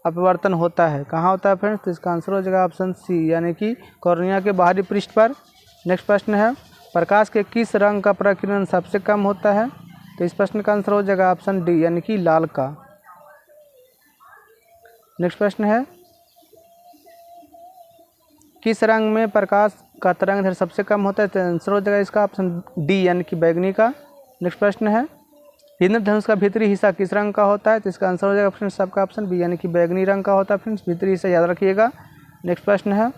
अपवर्तन होता है, कहाँ होता है फ्रेंड्स? तो इसका आंसर हो जाएगा ऑप्शन सी यानी कि कॉर्निया के बाहरी पृष्ठ पर। नेक्स्ट प्रश्न है, प्रकाश के किस रंग का प्रकीर्णन सबसे कम होता है? तो इस प्रश्न का आंसर हो जाएगा ऑप्शन डी यानी कि लाल का। नेक्स्ट प्रश्न है, किस रंग में प्रकाश का तरंगदैर्घ्य सबसे कम होता है? तो आंसर हो जाएगा इसका ऑप्शन डी यानी कि बैगनी का। नेक्स्ट प्रश्न है, इंद्रधनुष का भीतरी हिस्सा किस रंग का होता है? तो इसका आंसर हो जाएगा फ्रेंड्स आपका ऑप्शन बी यानी कि बैगनी रंग का होता है फ्रेंड्स, भीतरी हिस्सा याद रखिएगा। नेक्स्ट प्रश्न है,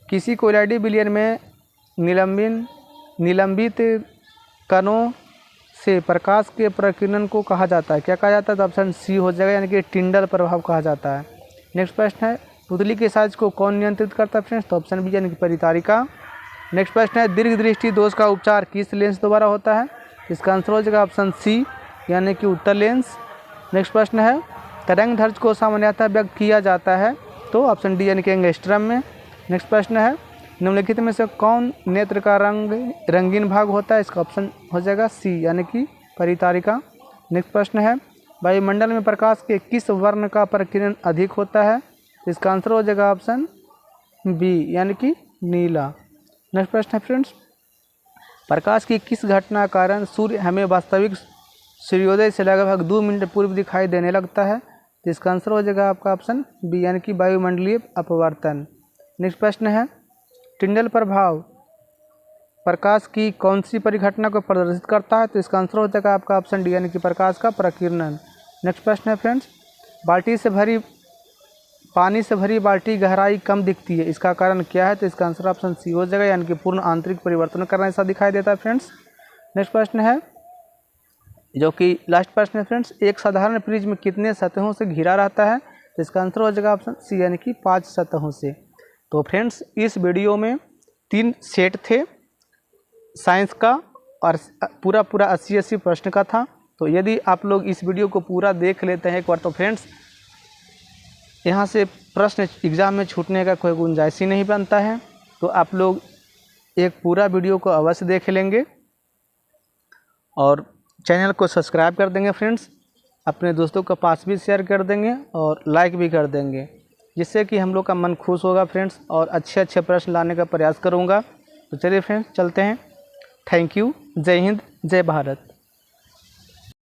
किसी कोलाइडी विलयन में निलंबित कणों से प्रकाश के प्रकीर्णन को कहा जाता है, क्या कहा जाता है? तो ऑप्शन सी हो जाएगा यानी कि टिंडल प्रभाव कहा जाता है। नेक्स्ट प्रश्न है, पुतली के साइज को कौन नियंत्रित करता है फ्रेंड्स? तो ऑप्शन बी यानी कि परितारिका। नेक्स्ट प्रश्न है, दीर्घ दृष्टि दोष का उपचार किस लेंस द्वारा होता है? इसका आंसर हो जाएगा ऑप्शन सी यानी कि उत्तर लेंस। नेक्स्ट प्रश्न है, तरंगदैर्घ्य को सामान्यतः व्यक्त किया जाता है, तो ऑप्शन डी यानी कि एंगस्ट्रम में। नेक्स्ट प्रश्न है, निम्नलिखित में से कौन नेत्र का रंगीन भाग होता है? इसका ऑप्शन हो जाएगा सी यानी कि परितारिका। नेक्स्ट प्रश्न है, वायुमंडल में प्रकाश के किस वर्ण का प्रकीर्णन अधिक होता है? इसका आंसर हो जाएगा ऑप्शन बी यानी कि नीला। नेक्स्ट प्रश्न है फ्रेंड्स, प्रकाश की किस घटना कारण सूर्य हमें वास्तविक सूर्योदय से लगभग 2 मिनट पूर्व दिखाई देने लगता है? तो इसका आंसर हो जाएगा आपका ऑप्शन बी यानी कि वायुमंडलीय अपवर्तन। नेक्स्ट प्रश्न है, टिंडल प्रभाव प्रकाश की कौन सी परिघटना को प्रदर्शित करता है? तो इसका आंसर हो जाएगा आपका ऑप्शन डी यानी कि प्रकाश का प्रकीर्णन। नेक्स्ट प्रश्न है फ्रेंड्स, पानी से भरी बाल्टी गहराई कम दिखती है, इसका कारण क्या है? तो इसका आंसर ऑप्शन सी हो जाएगा यानी कि पूर्ण आंतरिक परिवर्तन करना ऐसा दिखाई देता है फ्रेंड्स। नेक्स्ट प्रश्न है, जो कि लास्ट प्रश्न है फ्रेंड्स, एक साधारण प्रिज्म कितने सतहों से घिरा रहता है? तो इसका आंसर हो जाएगा ऑप्शन सी यानी कि 5 सतहों से। तो फ्रेंड्स इस वीडियो में 3 सेट थे साइंस का और पूरा 80 प्रश्न का था। तो यदि आप लोग इस वीडियो को पूरा देख लेते हैं एक बार, तो फ्रेंड्स यहाँ से प्रश्न एग्ज़ाम में छूटने का कोई गुंजाइश ही नहीं बनता है। तो आप लोग एक पूरा वीडियो को अवश्य देख लेंगे और चैनल को सब्सक्राइब कर देंगे फ्रेंड्स, अपने दोस्तों के पास भी शेयर कर देंगे और लाइक भी कर देंगे, जिससे कि हम लोग का मन खुश होगा फ्रेंड्स और अच्छे प्रश्न लाने का प्रयास करूँगा। तो चलिए फ्रेंड्स चलते हैं। Thank you. जय हिंद, जय भारत।